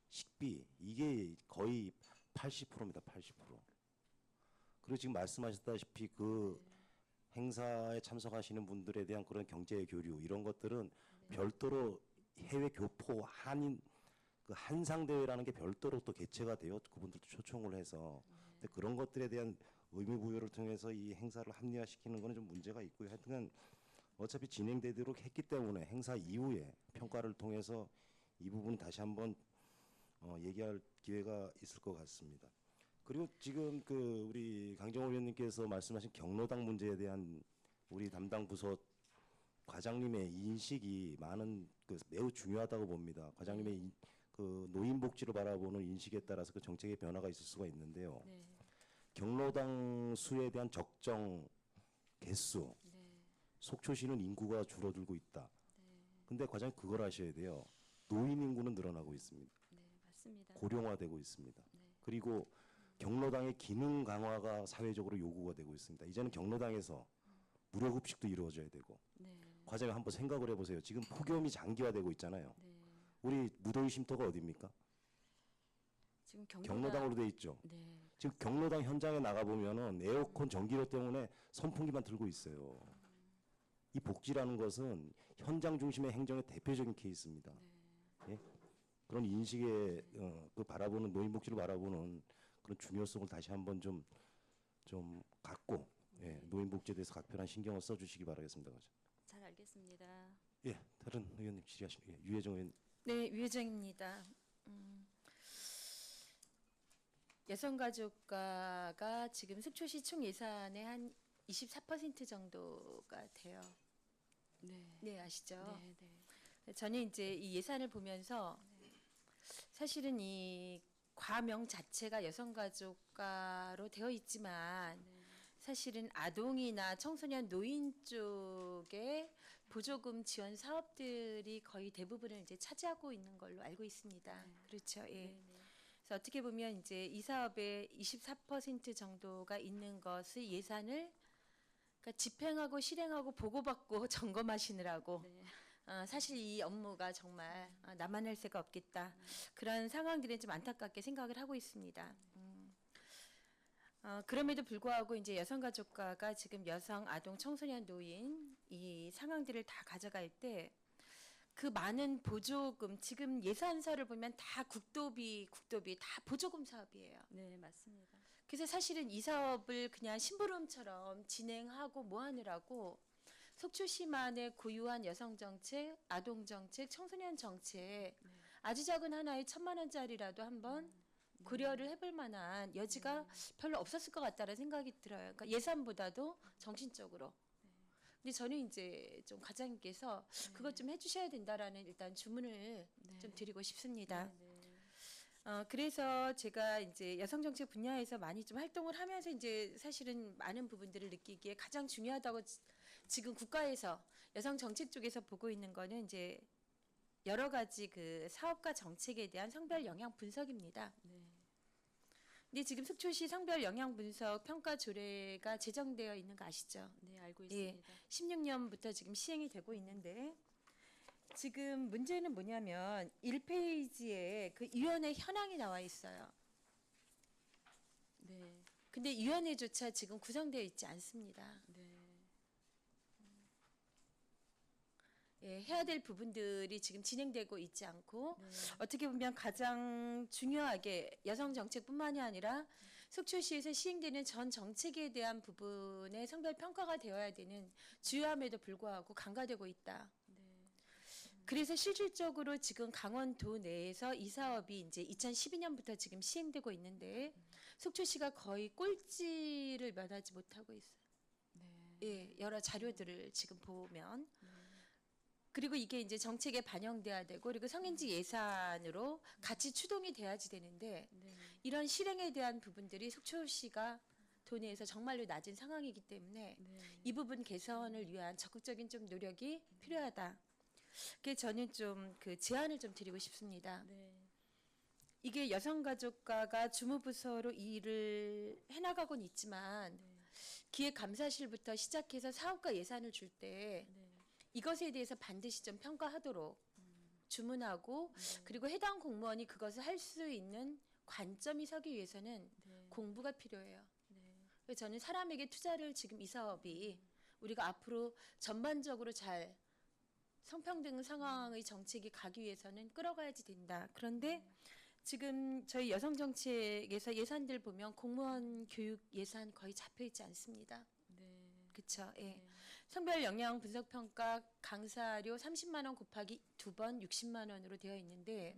식비 이게 거의 80%입니다. 80%. 그리고 지금 말씀하셨다시피 그 행사에 참석하시는 분들에 대한 그런 경제 교류 이런 것들은 별도로 해외 교포 한인 그 한상 대회라는 게 별도로 또 개최가 돼요. 그분들도 초청을 해서. 근데 그런 것들에 대한 의무 부여를 통해서 이 행사를 합리화시키는 거는 좀 문제가 있고요. 하여튼 어차피 진행되도록 했기 때문에 행사 이후에 평가를 통해서 이 부분 다시 한번 얘기할 기회가 있을 것 같습니다. 그리고 지금 그 우리 강정호 의원님께서 말씀하신 경로당 문제에 대한 우리 담당 부서 과장님의 인식이 많은 매우 중요하다고 봅니다. 과장님의 그 노인 복지를 바라보는 인식에 따라서 그 정책의 변화가 있을 수가 있는데요. 네. 경로당 수에 대한 적정 개수, 네. 속초시는 인구가 줄어들고 있다. 네. 근데 과장님 그걸 아셔야 돼요. 노인 인구는 늘어나고 있습니다. 네, 맞습니다. 고령화되고 있습니다. 네. 그리고 경로당의 기능 강화가 사회적으로 요구가 되고 있습니다. 이제는 경로당에서 무료 급식도 이루어져야 되고 네. 과제가 한번 생각을 해보세요. 지금 폭염이 장기화되고 있잖아요. 네. 우리 무더위 쉼터가 어디입니까? 지금 경로당으로 돼 있죠. 네. 지금 경로당 현장에 나가 보면은 에어컨 전기료 때문에 선풍기만 틀고 있어요. 이 복지라는 것은 현장 중심의 행정의 대표적인 케이스입니다. 예? 그런 인식에 그 바라보는 노인복지를 바라보는 그런 중요성을 다시 한번 좀 갖고 예, 노인복지에 대해서 각별한 신경을 써주시기 바라겠습니다. 잘 알겠습니다. 예, 다른 의원님 질의하십니다. 예, 유혜정 의원. 네, 유혜정입니다. 여성가족과가 지금 속초시 총 예산의 한 24% 정도가 돼요. 네. 네, 아시죠? 네. 네. 저는 이제 이 예산을 보면서 사실은 이 과명 자체가 여성가족과로 되어 있지만 사실은 아동이나 청소년 노인 쪽에 보조금 지원 사업들이 거의 대부분을 이제 차지하고 있는 걸로 알고 있습니다. 그렇죠. 예. 네. 그래서 어떻게 보면 이제 이 사업의 24% 정도가 있는 것을 예산을 그러니까 집행하고 실행하고 보고받고 점검하시느라고 네. 사실 이 업무가 정말 나만 할 새가 없겠다. 그런 상황들은 좀 안타깝게 생각을 하고 있습니다. 그럼에도 불구하고 이제 여성가족과가 지금 여성, 아동, 청소년, 노인 이 상황들을 다 가져갈 때 그 많은 보조금 지금 예산서를 보면 다 국도비 다 보조금 사업이에요. 네, 맞습니다. 그래서 사실은 이 사업을 그냥 심부름처럼 진행하고 뭐 하느라고 속초시만의 고유한 여성 정책, 아동 정책, 청소년 정책 아주 작은 하나에 1,000만 원짜리라도 한번 고려를 해볼 만한 여지가 별로 없었을 것 같다는 생각이 들어요. 그러니까 예산보다도 정신적으로. 근데 저는 이제 좀 과장님께서 그것 좀 해주셔야 된다라는 일단 주문을 좀 드리고 싶습니다. 그래서 제가 이제 여성정책 분야에서 많이 좀 활동을 하면서 이제 사실은 많은 부분들을 느끼기에 가장 중요하다고 지금 국가에서 여성정책 쪽에서 보고 있는 거는 이제 여러 가지 그 사업과 정책에 대한 성별 영향 분석입니다. 근데 지금 속초시 성별 영향 분석 평가 조례가 제정되어 있는 거 아시죠? 네, 알고 예, 있습니다. 16년부터 지금 시행이 되고 있는데 지금 문제는 뭐냐면 1페이지에 그 위원회 현황이 나와 있어요. 네. 근데 위원회조차 지금 구성되어 있지 않습니다. 네. 예, 해야 될 부분들이 지금 진행되고 있지 않고 네. 어떻게 보면 가장 중요하게 여성 정책뿐만이 아니라 속초시에서 시행되는 전 정책에 대한 부분의 성별 평가가 되어야 되는 주요함에도 불구하고 간과되고 있다. 그래서 실질적으로 지금 강원도 내에서 이 사업이 이제 2012년부터 지금 시행되고 있는데 속초시가 거의 꼴찌를 면하지 못하고 있어요. 예, 여러 자료들을 지금 보면. 그리고 이게 이제 정책에 반영돼야 되고 그리고 성인지 예산으로 같이 추동이 돼야지 되는데 이런 실행에 대한 부분들이 속초시가 도내에서 정말로 낮은 상황이기 때문에 이 부분 개선을 위한 적극적인 좀 노력이 필요하다. 그게 저는 좀 그 제안을 좀 드리고 싶습니다. 이게 여성가족과가 주무부서로 이 일을 해나가곤 있지만 기획감사실부터 시작해서 사업과 예산을 줄 때 이것에 대해서 반드시 좀 평가하도록 주문하고 그리고 해당 공무원이 그것을 할 수 있는 관점이 서기 위해서는 공부가 필요해요. 그래서 저는 사람에게 투자를 지금 이 사업이 우리가 앞으로 전반적으로 잘 성평등 상황의 정책이 가기 위해서는 끌어가야지 된다. 그런데 지금 저희 여성정책에서 예산들 보면 공무원 교육 예산 거의 잡혀있지 않습니다. 그렇죠. 예. 성별 영향 분석 평가 강사료 30만 원 곱하기 2번 60만 원으로 되어 있는데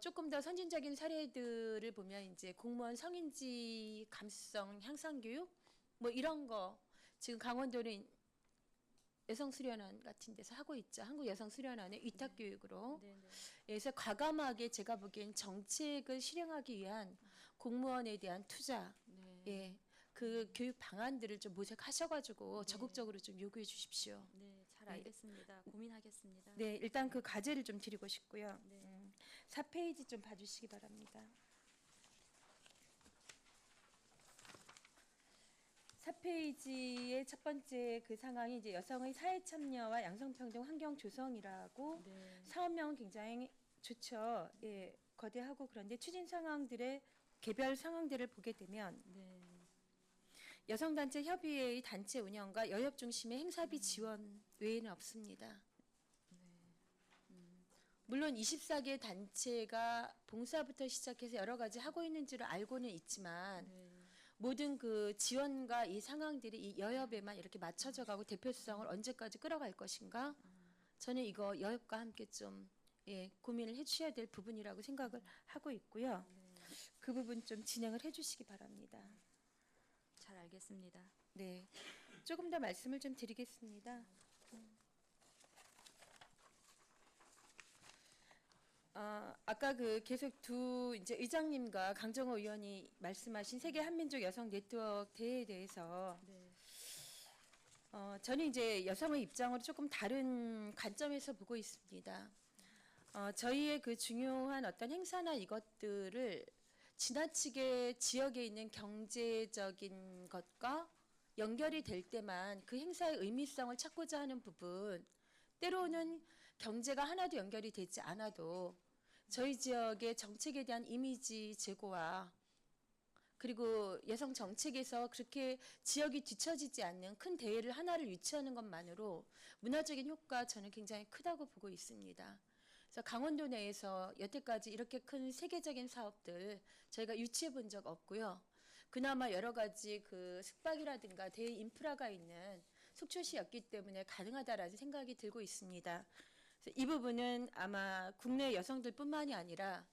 조금 더 선진적인 사례들을 보면 이제 공무원 성인지 감수성 향상 교육 뭐 이런 거 지금 강원도는 여성수련원 같은 데서 하고 있죠. 한국여성수련원의 위탁교육으로. 그래서 과감하게 제가 보기엔 정책을 실행하기 위한 공무원에 대한 투자, 예, 그 교육 방안들을 좀 모색하셔가지고 적극적으로 좀 요구해 주십시오. 네, 잘 알겠습니다. 고민하겠습니다. 네, 일단 그 과제를 좀 드리고 싶고요. 4페이지 좀 봐주시기 바랍니다. 4페이지의 첫 번째 그 상황이 이제 여성의 사회 참여와 양성평등 환경 조성이라고 네. 사업명은 굉장히 좋죠. 예, 거대하고 그런데 추진 상황들의 개별 상황들을 보게 되면 네. 여성단체 협의회의 단체 운영과 여협 중심의 행사비 지원 외에는 없습니다. 물론 24개 단체가 봉사부터 시작해서 여러 가지 하고 있는 줄을 알고는 있지만 모든 그 지원과 이 상황들이 이 여협에만 이렇게 맞춰져 가고 대표 수상을 언제까지 끌어갈 것인가? 저는 이거 여협과 함께 좀 고민을 해주셔야 될 부분이라고 생각을 하고 있고요. 그 부분 좀 진행을 해주시기 바랍니다. 잘 알겠습니다. 네, 조금 더 말씀을 좀 드리겠습니다. 아까 그 계속 두 이제 의장님과 강정호 의원이 말씀하신 세계 한민족 여성 네트워크 대회에 대해서 저는 이제 여성의 입장으로 조금 다른 관점에서 보고 있습니다. 저희의 그 중요한 어떤 행사나 이것들을 지나치게 지역에 있는 경제적인 것과 연결이 될 때만 그 행사의 의미성을 찾고자 하는 부분, 때로는 경제가 하나도 연결이 되지 않아도 저희 지역의 정책에 대한 이미지 제고와 그리고 여성 정책에서 그렇게 지역이 뒤처지지 않는 큰 대회를 하나를 유치하는 것만으로 문화적인 효과 저는 굉장히 크다고 보고 있습니다. 그래서 강원도 내에서 여태까지 이렇게 큰 세계적인 사업들 저희가 유치해 본 적 없고요. 그나마 여러 가지 그 숙박이라든가 대외 인프라가 있는 속초시였기 때문에 가능하다라는 생각이 들고 있습니다. 그래서 이 부분은 아마 국내 여성들뿐만이 아니라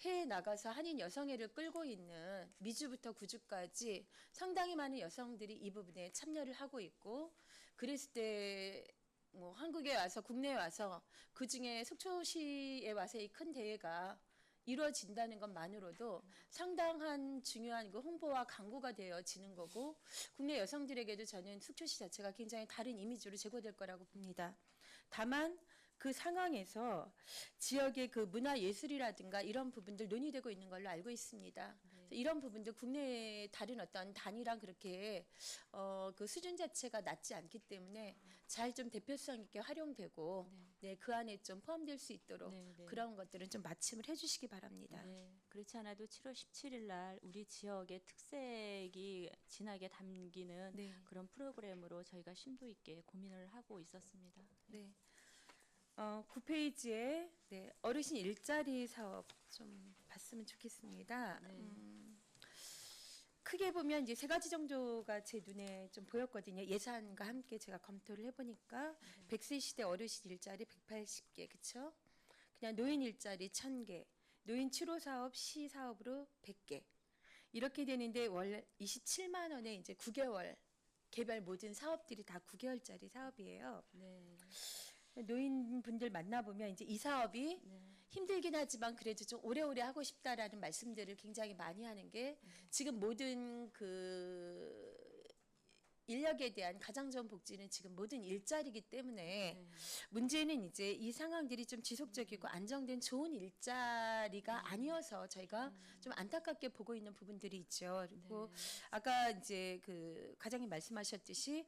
해외에 나가서 한인 여성회를 끌고 있는 미주부터 구주까지 상당히 많은 여성들이 이 부분에 참여를 하고 있고 그랬을 때 뭐 한국에 와서 국내에 와서 그중에 속초시에 와서 이 큰 대회가 이루어진다는 것만으로도 상당한 중요한 그 홍보와 광고가 되어지는 거고 국내 여성들에게도 저는 속초시 자체가 굉장히 다른 이미지로 제고될 거라고 봅니다. 다만 그 상황에서 지역의 그 문화예술이라든가 이런 부분들 논의되고 있는 걸로 알고 있습니다. 이런 부분들 국내의 다른 어떤 단위랑 그렇게 그 수준 자체가 낮지 않기 때문에 잘 좀 대표성 있게 활용되고 그 안에 좀 포함될 수 있도록 그런 것들은 좀 마침을 해주시기 바랍니다. 네, 그렇지 않아도 7월 17일 날 우리 지역의 특색이 진하게 담기는 그런 프로그램으로 저희가 심도 있게 고민을 하고 있었습니다. 네. 9페이지에 어르신 일자리 사업 좀 봤으면 좋겠습니다. 크게 보면 이제 세 가지 정도가 제 눈에 좀 보였거든요. 예산과 함께 제가 검토를 해보니까 100세 시대 어르신 일자리 180개, 그렇죠? 그냥 노인 일자리 1000개, 노인 7호 사업 시 사업으로 100개. 이렇게 되는데 월 27만 원에 이제 9개월 개별 모든 사업들이 다 9개월짜리 사업이에요. 노인분들 만나보면 이제 이 사업이 힘들긴 하지만 그래도 좀 오래오래 하고 싶다라는 말씀들을 굉장히 많이 하는 게 지금 모든 그 인력에 대한 가장 좋은 복지는 지금 모든 일자리이기 때문에 문제는 이제 이 상황들이 좀 지속적이고 안정된 좋은 일자리가 아니어서 저희가 좀 안타깝게 보고 있는 부분들이 있죠. 그리고 아까 이제 그 과장님 말씀하셨듯이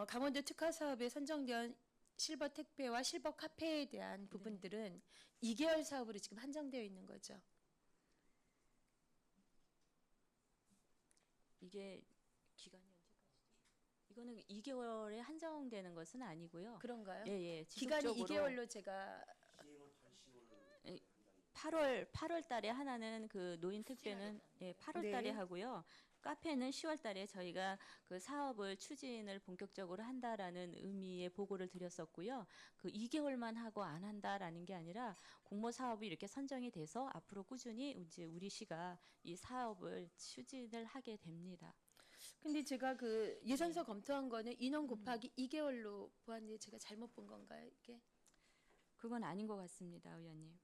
강원도 특화 사업에 선정된 실버 택배와 실버 카페에 대한 부분들은 2개월 사업으로 지금 한정되어 있는 거죠. 이게 기간이 언제까지죠? 이거는 2개월에 한정되는 것은 아니고요. 그런가요? 예, 기간이 지속적으로 2개월로 제가 8월 달에 하나는 그 노인 택배는 8월 달에 하고요. 카페는 10월 달에 저희가 그 사업을 추진을 본격적으로 한다라는 의미의 보고를 드렸었고요. 그 2개월만 하고 안 한다라는 게 아니라 공모 사업이 이렇게 선정이 돼서 앞으로 꾸준히 이제 우리 시가 이 사업을 추진을 하게 됩니다. 근데 제가 그 예산서 검토한 거는 인원 곱하기 2개월로 보았는데 제가 잘못 본 건가요, 이게? 그건 아닌 것 같습니다, 의원님.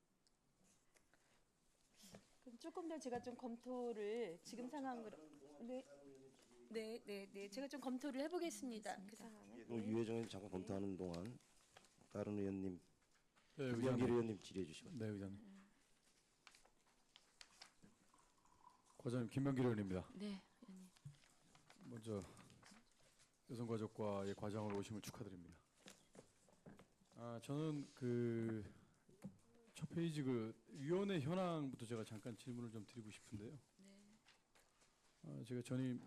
그럼 조금 더 제가 좀 검토를 지금 상황으로 제가 좀 검토를 해보겠습니다. 그 상황을. 유혜정 의원 잠깐 검토하는 동안 다른 의원님, 네, 김병길 의장님. 의원님 질의해 주시고. 네, 의장님. 과장님 김병길 의원입니다. 네, 의원님. 먼저 여성가족과의 과장으로 오심을 축하드립니다. 저는 그 첫 페이지 그 위원회 현황부터 제가 잠깐 질문을 좀 드리고 싶은데요. 제가 전임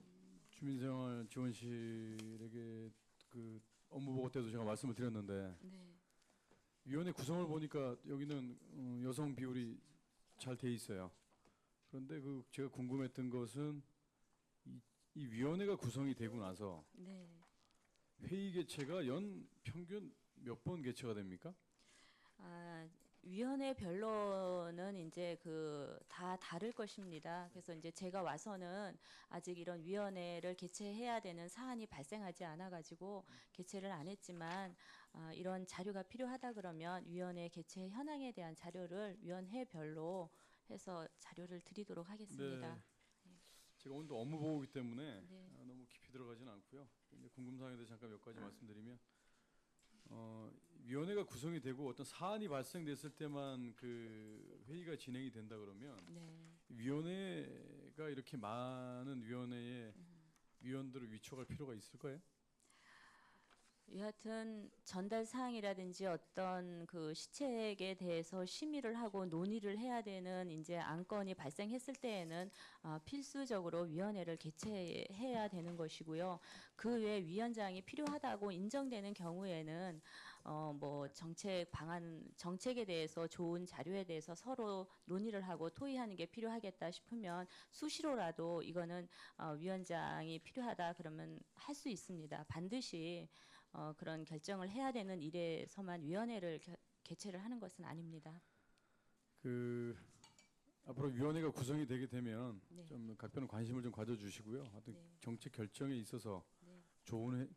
주민생활지원실에게 그 업무 보고 때도 제가 말씀을 드렸는데 위원회 구성을 보니까 여기는 여성 비율이 잘 돼 있어요. 그런데 그 제가 궁금했던 것은 이 위원회가 구성이 되고 나서 회의 개최가 연 평균 몇 번 개최가 됩니까? 위원회별로는 이제 그 다 다를 것입니다. 그래서 이제 제가 와서는 아직 이런 위원회를 개최해야 되는 사안이 발생하지 않아 가지고 개최를 안 했지만 이런 자료가 필요하다 그러면 위원회 개최 현황에 대한 자료를 위원회별로 해서 자료를 드리도록 하겠습니다. 제가 오늘도 업무 보고이기 때문에 네. 너무 깊이 들어가지는 않고요. 이제 궁금 사항에 대해서 잠깐 몇 가지 말씀드리면 위원회가 구성이 되고 어떤 사안이 발생됐을 때만 그 회의가 진행이 된다 그러면 위원회가 이렇게 많은 위원회에 위원들을 위촉할 필요가 있을까요? 여하튼 전달 사항이라든지 어떤 그 시책에 대해서 심의를 하고 논의를 해야 되는 이제 안건이 발생했을 때에는 필수적으로 위원회를 개최해야 되는 것이고요. 그 외에 위원장이 필요하다고 인정되는 경우에는 뭐 정책 방안, 정책에 대해서 좋은 자료에 대해서 서로 논의를 하고 토의하는 게 필요하겠다 싶으면 수시로라도 이거는 위원장이 필요하다 그러면 할 수 있습니다. 반드시 그런 결정을 해야 되는 일에서만 위원회를 개최를 하는 것은 아닙니다. 그 앞으로 위원회가 구성이 되게 되면 네. 좀 각별한 관심을 좀 가져주시고요. 어떤 네. 정책 결정에 있어서 네.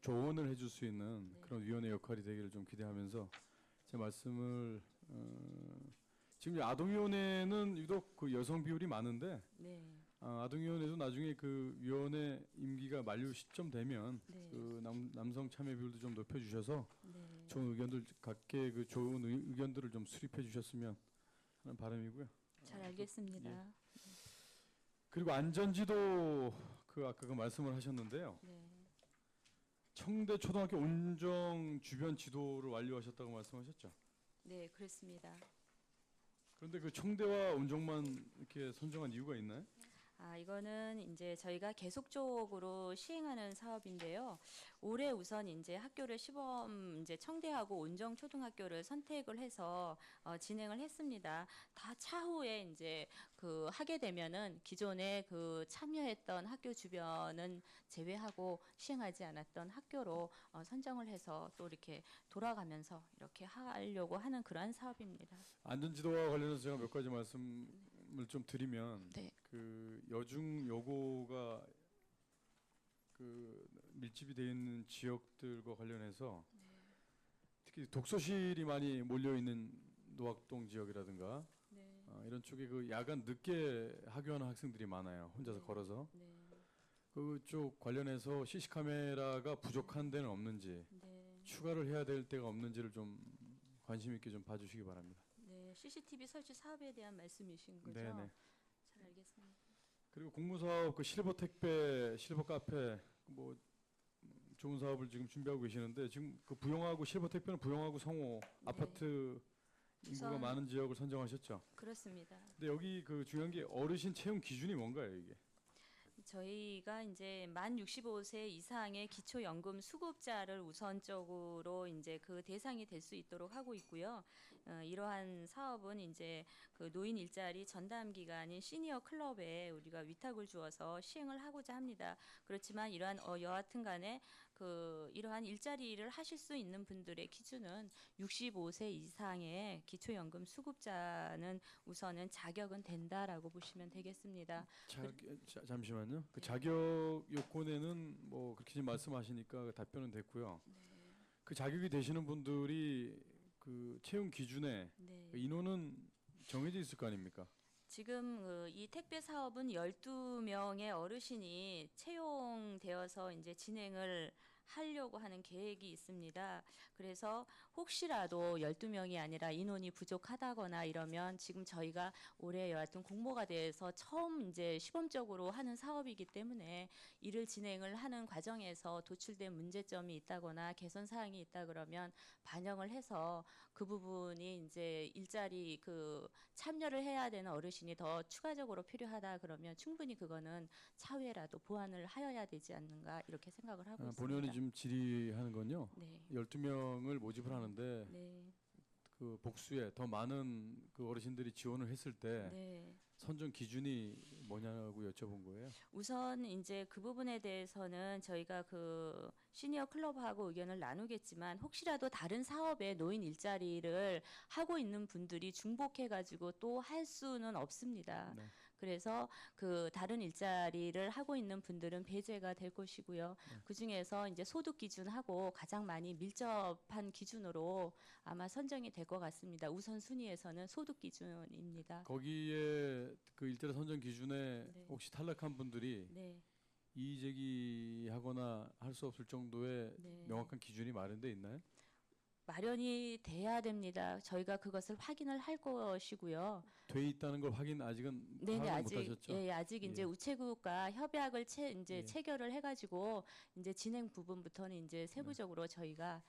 조언을 해줄 수 있는 네. 그런 위원회 역할이 되기를 좀 기대하면서 제 말씀을 지금 아동위원회는 유독 그 여성 비율이 많은데 아동위원회도 나중에 그 위원회 임기가 만료 시점 되면 그 남성 참여 비율도 좀 높여주셔서 좋은 의견들 각계 그 좋은 의견들을 좀 수립해 주셨으면 하는 바람이고요. 잘 알겠습니다. 예. 그리고 안전지도 그 아까 그 말씀을 하셨는데요. 청대 초등학교 온정 주변 지도를 완료하셨다고 말씀하셨죠? 네, 그렇습니다. 그런데 그 청대와 온정만 이렇게 선정한 이유가 있나요? 이거는 이제 저희가 계속적으로 시행하는 사업인데요. 올해 우선 이제 학교를 시범 이제 청대하고 온정 초등학교를 선택을 해서 진행을 했습니다. 다 차후에 이제 그 하게 되면은 기존에 그 참여했던 학교 주변은 제외하고 시행하지 않았던 학교로 선정을 해서 또 이렇게 돌아가면서 이렇게 하려고 하는 그러한 사업입니다. 안전지도와 관련해서 제가 몇 가지 말씀을 좀 드리면 네. 그 여중 여고가 그 밀집이 되어 있는 지역들과 관련해서 특히 독서실이 많이 몰려 있는 노학동 지역이라든가 이런 쪽에 그 야간 늦게 하교하는 학생들이 많아요. 혼자서 걸어서. 그쪽 관련해서 CC 카메라가 부족한 데는 없는지 추가를 해야 될 때가 없는지를 좀 관심 있게 좀 봐주시기 바랍니다. 네, CCTV 설치 사업에 대한 말씀이신 거죠? 네네. 잘 알겠습니다. 그리고 공무사업 그 실버 택배, 실버 카페 뭐 좋은 사업을 지금 준비하고 계시는데 지금 그 부영하고 실버 택배는 부영하고 성호 아파트 인구가 우선 많은 지역을 선정하셨죠. 그렇습니다. 근데 여기 그 중요한 게 어르신 채용 기준이 뭔가요, 이게? 저희가 이제 만 65세 이상의 기초연금 수급자를 우선적으로 이제 그 대상이 될 수 있도록 하고 있고요. 이러한 사업은 이제 그 노인 일자리 전담 기관인 시니어 클럽에 우리가 위탁을 주어서 시행을 하고자 합니다. 그렇지만 이러한 여하튼간에 그 이러한 일자리를 하실 수 있는 분들의 기준은 65세 이상의 기초연금 수급자는 우선은 자격은 된다라고 보시면 되겠습니다. 잠시만요. 그 자격 요건에는 뭐 그렇게 지금 말씀하시니까 그 답변은 됐고요. 그 자격이 되시는 분들이 그 채용 기준에 그 인원은 정해져 있을 거 아닙니까? 지금 이 택배 사업은 12명의 어르신이 채용되어서 이제 진행을 하려고 하는 계획이 있습니다. 그래서 혹시라도 12명이 아니라 인원이 부족하다거나 이러면 지금 저희가 올해 여하튼 공모가 돼서 처음 이제 시범적으로 하는 사업이기 때문에 이를 진행을 하는 과정에서 도출된 문제점이 있다거나 개선 사항이 있다 그러면 반영을 해서 그 부분이 이제 일자리 그 참여를 해야 되는 어르신이 더 추가적으로 필요하다 그러면 충분히 그거는 차후에라도 보완을 하여야 되지 않는가 이렇게 생각을 하고 있습니다. 본의원이 지금 질의하는 건요. 네. 12명을 모집을 하는데 네. 그 복수에 더 많은 그 어르신들이 지원을 했을 때 네. 선정 기준이 뭐냐고 여쭤본 거예요. 우선 이제 그 부분에 대해서는 저희가 그 시니어 클럽하고 의견을 나누겠지만 혹시라도 다른 사업에 노인 일자리를 하고 있는 분들이 중복해가지고 또 할 수는 없습니다. 네. 그래서 그 다른 일자리를 하고 있는 분들은 배제가 될 것이고요. 그 중에서 이제 소득 기준하고 가장 많이 밀접한 기준으로 아마 선정이 될 것 같습니다. 우선 순위에서는 소득 기준입니다. 거기에 그 일자리 선정 기준에 네. 혹시 탈락한 분들이 네. 이의 제기하거나 할 수 없을 정도의 네. 명확한 기준이 마련돼 있나요? 마련이 돼야 됩니다. 저희가 그것을 확인을 할 것이고요. 돼 있다는 걸 아직은 네네 파악을 아직 못하셨죠? 예 아직 이제 예. 우체국과 협약을 이제 예. 체결을 해가지고 이제 진행 부분부터는 이제 세부적으로 저희가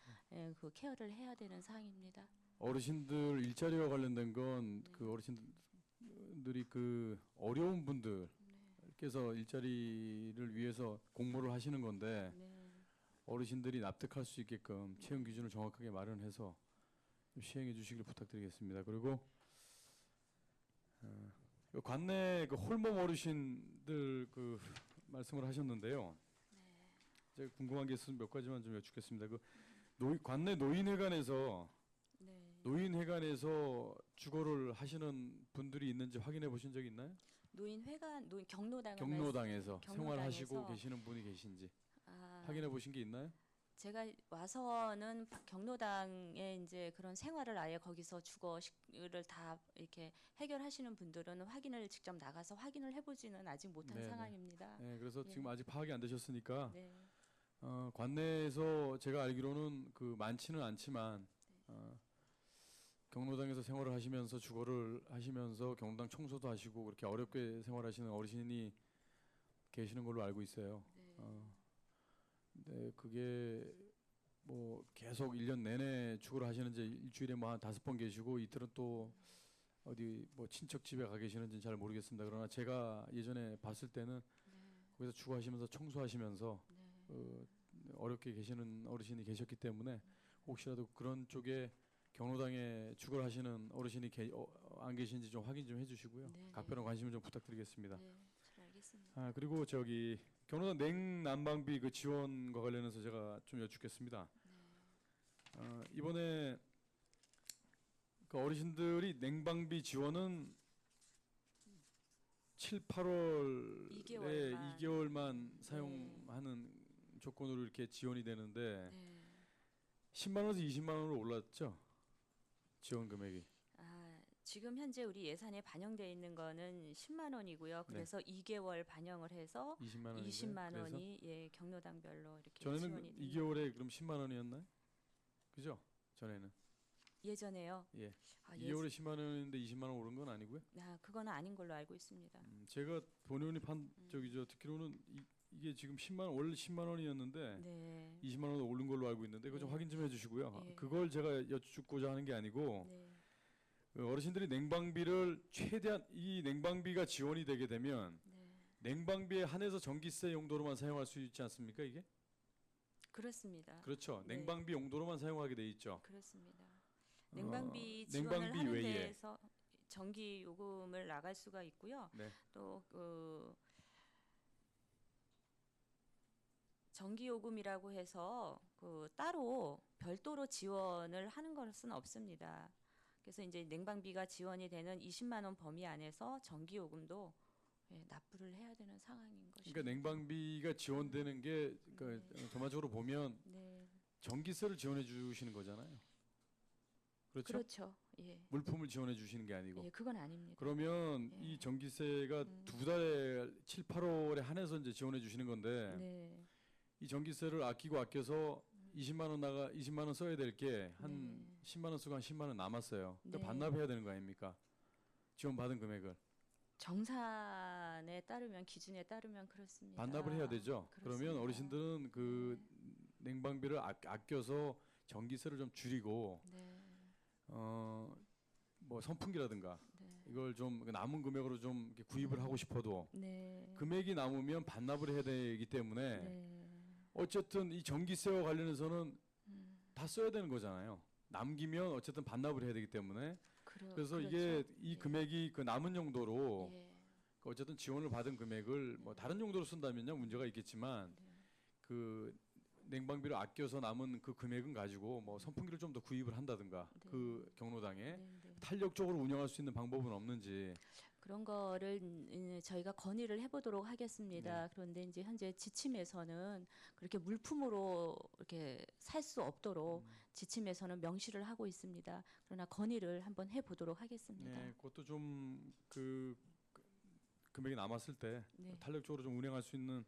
그 케어를 해야 되는 사항입니다. 어르신들 일자리와 관련된 건 네. 그 어르신들이 그 어려운 분들께서 일자리를 위해서 공모를 하시는 건데 네. 어르신들이 납득할 수 있게끔 채용 기준을 정확하게 마련해서 좀 시행해 주시길 부탁드리겠습니다. 그리고 그 관내 그 홀몸 어르신들 그 말씀을 하셨는데요. 제가 궁금한 게 있어서 몇 가지만 좀 여쭙겠습니다. 그 관내 노인회관에서 주거를 하시는 분들이 있는지 확인해 보신 적 있나요? 노인회관, 경로당 경로당에서 생활하시고 경로당에서. 계시는 분이 계신지 아, 확인해 보신 게 있나요? 제가 와서는 경로당에 이제 그런 생활을 아예 거기서 주거를 다 이렇게 해결하시는 분들은 확인을 직접 나가서 확인을 해보지는 아직 못한 네네. 상황입니다. 네, 그래서 예. 지금 아직 파악이 안 되셨으니까 네. 관내에서 제가 알기로는 그 많지는 않지만 경로당에서 생활을 하시면서 주거를 하시면서 경로당 청소도 하시고 그렇게 어렵게 생활하시는 어르신이 계시는 걸로 알고 있어요. 네, 그게 뭐 계속 1년 내내 주거를 하시는지 일주일에 뭐 한 5번 계시고 이틀은 또 어디 뭐 친척 집에 가 계시는지는 잘 모르겠습니다. 그러나 제가 예전에 봤을 때는 거기서 주거하시면서 청소하시면서 어렵게 계시는 어르신이 계셨기 때문에 혹시라도 그런 쪽에 경로당에 주거를 하시는 어르신이 안 계신지 좀 확인 좀 해주시고요. 네, 각별한 관심을 좀 부탁드리겠습니다. 네, 잘 알겠습니다. 그리고 저기 경로당 냉난방비 그 지원과 관련해서 제가 좀 여쭙겠습니다. 이번에 그 어르신들이 냉방비 지원은 7, 8월에 2개월만 사용하는 조건으로 이렇게 지원이 되는데 10만 원에서 20만 원으로 올랐죠? 지원 금액이. 지금 현재 우리 예산에 반영되어 있는 거는 10만 원이고요. 그래서 2개월 반영을 해서 20만 원이 예, 경로당별로 이렇게 전에는 지원이 됩니다. 2개월에 그럼 10만 원이었나요? 그죠? 전에는. 예전에요. 예. 2개월에 10만 원인데 20만 원 오른 건 아니고요? 그거는 아닌 걸로 알고 있습니다. 제가 본의원이 듣기로는 이게 지금 10만 원 원래 10만 원이었는데 네. 20만 원으로 오른 걸로 알고 있는데 그거 좀 네. 확인 좀 해주시고요. 네. 그걸 제가 여쭙고자 하는 게 아니고 네. 그 어르신들이 냉방비를 최대한 이 냉방비가 지원이 되게 되면 냉방비에 한해서 전기세 용도로만 사용할 수 있지 않습니까 이게? 그렇습니다. 그렇죠. 네. 냉방비 용도로만 사용하게 돼 있죠. 그렇습니다. 냉방비 지원을 냉방비 하는 외에. 데에서 전기 요금을 나갈 수가 있고요. 네. 또 그 전기 요금이라고 해서 그 따로 별도로 지원을 하는 것은 없습니다. 그래서 이제 냉방비가 지원이 되는 20만 원 범위 안에서 전기 요금도 납부를 해야 되는 상황인 것입니다. 그러니까 냉방비가 지원되는 게 전반적으로 보면 네. 전기세를 지원해 주시는 거잖아요. 그렇죠? 그렇죠. 예. 물품을 지원해 주시는 게 아니고. 예, 그건 아닙니다. 그러면 예. 이 전기세가 두 달에 7, 8월에 한해서 이제 지원해 주시는 건데 네. 이 전기세를 아껴서 20만 원 써야 될 게 한 10만 원 쓰고 한 10만 원 남았어요. 그러니까 네. 반납해야 되는 거 아닙니까? 지원받은 금액을 정산에 따르면 기준에 따르면 그렇습니다. 반납을 해야 되죠. 그러면 그렇습니다. 어르신들은 그 냉방비를 아껴서 전기세를 좀 줄이고 네. 뭐 선풍기라든가 네. 이걸 좀 남은 금액으로 좀 이렇게 구입을 하고 싶어도 네. 금액이 남으면 반납을 해야 되기 때문에 네. 어쨌든 이 전기세와 관련해서는 음, 다 써야 되는 거잖아요. 남기면 어쨌든 반납을 해야 되기 때문에 그래서 그렇죠. 이게 이 예. 금액이 그 남은 용도로 예. 그 어쨌든 지원을 받은 금액을 뭐 다른 용도로 쓴다면요 문제가 있겠지만 네. 그 냉방비를 아껴서 남은 그 금액은 가지고 뭐 선풍기를 좀 더 구입을 한다든가 네. 그 경로당에 네, 네. 탄력적으로 운영할 수 있는 방법은 없는지. 그런 거를 저희가 건의를 해보도록 하겠습니다. 네. 그런데 이제 현재 지침에서는 그렇게 물품으로 이렇게 살 수 없도록 지침에서는 명시를 하고 있습니다. 그러나 건의를 한번 해보도록 하겠습니다. 네, 그것도 좀 그 금액이 남았을 때 네. 탄력적으로 좀 운영할 수 있는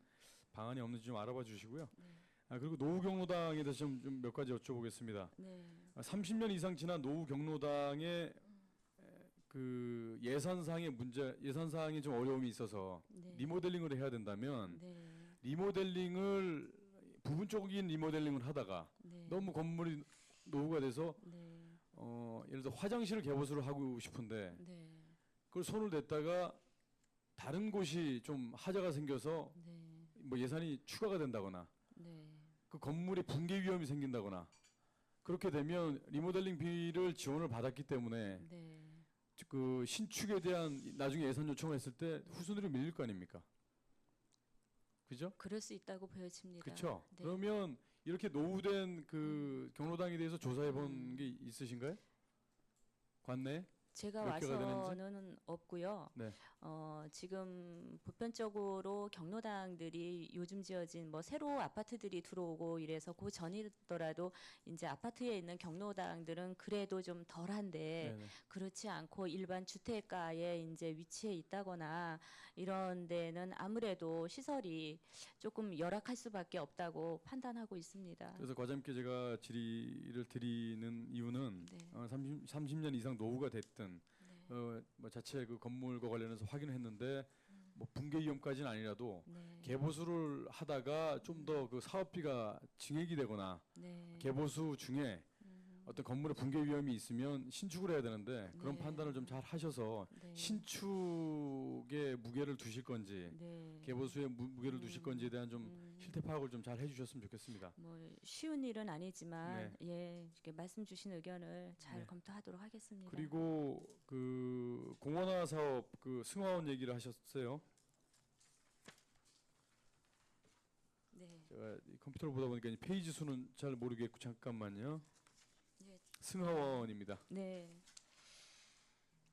방안이 없는지 좀 알아봐 주시고요. 네. 그리고 노후 경로당에 대해서 좀 몇 가지 여쭤보겠습니다. 네. 30년 이상 지난 노후 경로당의 그 예산상의 문제, 예산상에 좀 어려움이 있어서 네. 리모델링을 해야 된다면 네. 리모델링을 부분적인 리모델링을 하다가 네. 너무 건물이 노후가 돼서 네. 예를 들어 화장실을 개보수를 하고 싶은데 네. 그걸 손을 댔다가 다른 곳이 좀 하자가 생겨서 네. 뭐 예산이 추가가 된다거나 네. 그 건물에 붕괴 위험이 생긴다거나 그렇게 되면 리모델링비를 지원을 받았기 때문에 네. 그 신축에 대한 나중에 예산 요청을 했을 때 후순위로 밀릴 거 아닙니까? 그죠? 그럴 수 있다고 보여집니다. 그렇죠. 네. 그러면 이렇게 노후된 그 경로당에 대해서 조사해 본 게 있으신가요? 관내? 제가 몇 개가 되는지? 와서는 없고요. 네. 지금 보편적으로 경로당들이 요즘 지어진 뭐 새로 아파트들이 들어오고 이래서 그 전이더라도 이제 아파트에 있는 경로당들은 그래도 좀 덜한데 네네. 그렇지 않고 일반 주택가에 이제 위치해 있다거나 이런 데는 아무래도 시설이 조금 열악할 수밖에 없다고 판단하고 있습니다. 그래서 과장님께 제가 질의를 드리는 이유는 네. 30년 이상 노후가 됐든 네. 뭐 자체 그 건물과 관련해서 확인을 했는데 뭐 붕괴 위험까지는 아니라도 네. 개보수를 하다가 좀 더 그 사업비가 증액이 되거나 네. 개보수 중에 어떤 건물에 붕괴 위험이 있으면 신축을 해야 되는데 그런 네. 판단을 좀 잘 하셔서 네. 신축에 무게를 두실 건지 네. 개보수에 무게를 두실 건지에 대한 좀 실태 파악을 좀 잘 해주셨으면 좋겠습니다. 뭐 쉬운 일은 아니지만 네. 예 이렇게 말씀 주신 의견을 잘 네. 검토하도록 하겠습니다. 그리고 그 공원화 사업 그 승화원 얘기를 하셨어요. 네. 제가 이 컴퓨터를 보다 보니까 이 페이지 수는 잘 모르겠고 잠깐만요. 네. 승하원입니다. 네.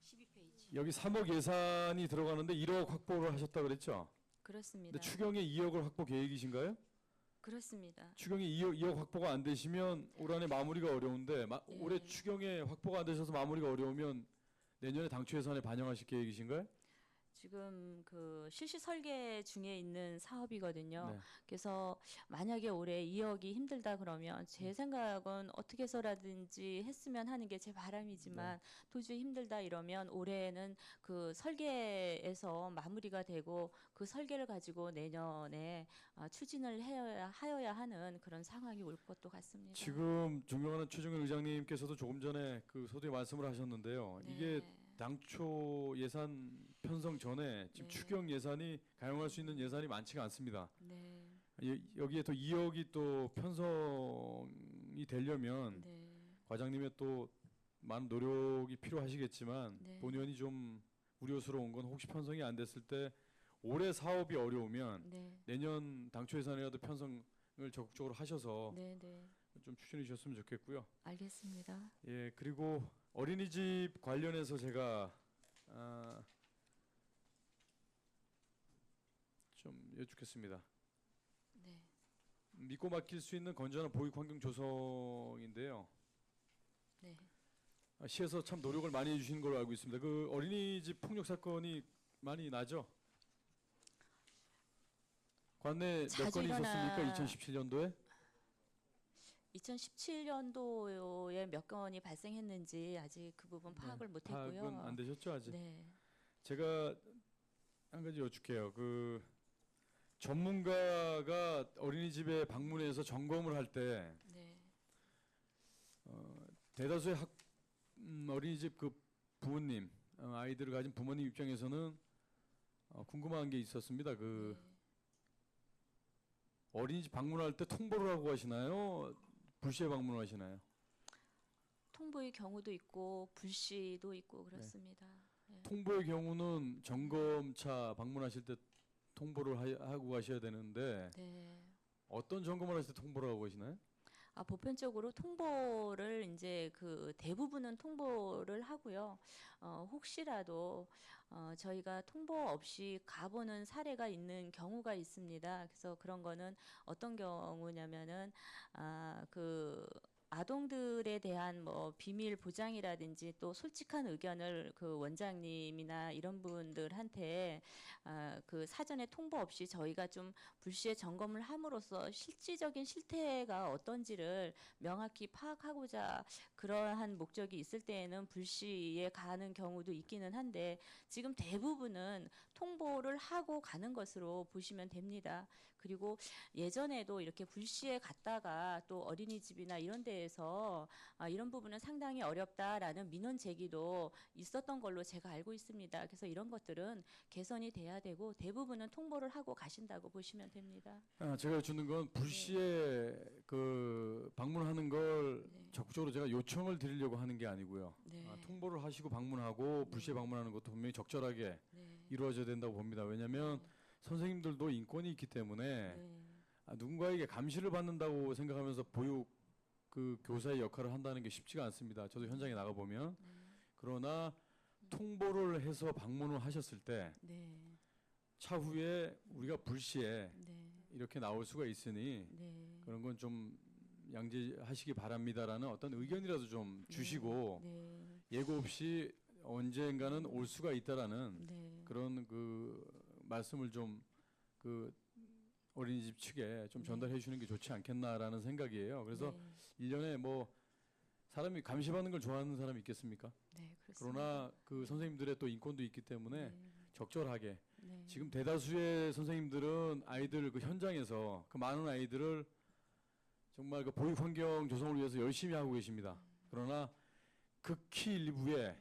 12페이지. 여기 3억 예산이 들어가는데 1억 확보를 하셨다 그랬죠? 그렇습니다. 근데 추경에 2억을 확보 계획이신가요? 그렇습니다. 추경에 2억 확보가 안 되시면 올 한해 마무리가 어려운데 예. 올해 추경에 확보가 안 되셔서 마무리가 어려우면 내년에 당초 예산에 반영하실 계획이신가요? 지금 그 실시 설계 중에 있는 사업이거든요. 네. 그래서 만약에 올해 2억이 힘들다 그러면 제 생각은 어떻게 해서라든지 했으면 하는 게 제 바람이지만 도저히 힘들다 이러면 올해는 그 설계에서 마무리가 되고 그 설계를 가지고 내년에 추진을 하여야 하는 그런 상황이 올 것도 같습니다. 지금 존경하는 최종현 의장님께서도 조금 전에 그 서두에 말씀을 하셨는데요. 네. 이게 당초 예산 편성 전에 지금 네. 추경 예산이 가용할 수 있는 예산이 많지가 않습니다. 네. 여기에 또 2억이 또 편성이 되려면 네. 과장님의 또 많은 노력이 필요하시겠지만 네. 본 의원이 좀 우려스러운 건 혹시 편성이 안 됐을 때 올해 사업이 어려우면 네. 내년 당초 예산이라도 편성을 적극적으로 하셔서 네. 네. 좀 추진해 주셨으면 좋겠고요. 알겠습니다. 예, 그리고 어린이집 관련해서 제가 좀 여쭙겠습니다. 네. 믿고 맡길 수 있는 건전한 보육 환경 조성인데요. 네. 시에서 참 노력을 많이 해주시는 걸로 알고 있습니다. 그 어린이집 폭력 사건이 많이 나죠? 관내 몇 자주 건이 있었습니까? 일어나- 2017년도에? 2017년도에 몇 건이 발생했는지 아직 그 부분 파악을 네, 못했고요. 파악은 안 되셨죠 아직? 네. 제가 한 가지 여쭐게요. 그 전문가가 어린이집에 방문해서 점검을 할 때 네. 대다수의 어린이집 그 부모님, 아이들을 가진 부모님 입장에서는 궁금한 게 있었습니다. 그 네. 어린이집 방문할 때 통보를 하고 가시나요? 불시에 방문을 하시나요? 통보의 경우도 있고 불시도 있고 그렇습니다. 네. 통보의 경우는 점검차 방문하실 때 통보를 하고 가셔야 되는데 네. 어떤 점검을 하실 때 통보를 하고 가시나요? 보편적으로 통보를 이제 그 대부분은 통보를 하고요. 혹시라도 저희가 통보 없이 가보는 사례가 있는 경우가 있습니다. 그래서 그런 거는 어떤 경우냐면은 그 아동들에 대한 뭐 비밀 보장이라든지 또 솔직한 의견을 그 원장님이나 이런 분들한테 그 사전에 통보 없이 저희가 좀 불시에 점검을 함으로써 실질적인 실태가 어떤지를 명확히 파악하고자 그러한 목적이 있을 때에는 불시에 가는 경우도 있기는 한데 지금 대부분은 통보를 하고 가는 것으로 보시면 됩니다. 그리고 예전에도 이렇게 불시에 갔다가 또 어린이집이나 이런 데에서 이런 부분은 상당히 어렵다라는 민원 제기도 있었던 걸로 제가 알고 있습니다. 그래서 이런 것들은 개선이 돼야 되고 대부분은 통보를 하고 가신다고 보시면 됩니다. 제가 주는 건 불시에 그 방문하는 걸 네. 적극적으로 제가 요청을 드리려고 하는 게 아니고요. 네. 통보를 하시고 방문하고 불시에 방문하는 것도 분명히 적절하게 네. 이루어져야 된다고 봅니다. 왜냐하면 선생님들도 인권이 있기 때문에 네. 누군가에게 감시를 받는다고 생각하면서 보육 그 교사의 역할을 한다는 게 쉽지가 않습니다. 저도 현장에 나가 보면 그러나 통보를 해서 방문을 하셨을 때 네. 차후에 우리가 불시에 네. 이렇게 나올 수가 있으니 네. 그런 건 좀 양지하시기 바랍니다라는 어떤 의견이라도 좀 주시고 네. 예고 없이 언젠가는 올 수가 있다라는 네. 그런 그 말씀을 좀 그 어린이집 측에 좀 네. 전달해 주시는 게 좋지 않겠나라는 생각이에요. 그래서 네. 1년에 뭐 사람이 감시받는 걸 좋아하는 사람이 있겠습니까? 네, 그렇습니다. 그러나 그 선생님들의 또 인권도 있기 때문에 네. 적절하게 네. 지금 대다수의 선생님들은 아이들 그 현장에서 그 많은 아이들을 정말 그 보육 환경 조성을 위해서 열심히 하고 계십니다. 그러나 극히 일부의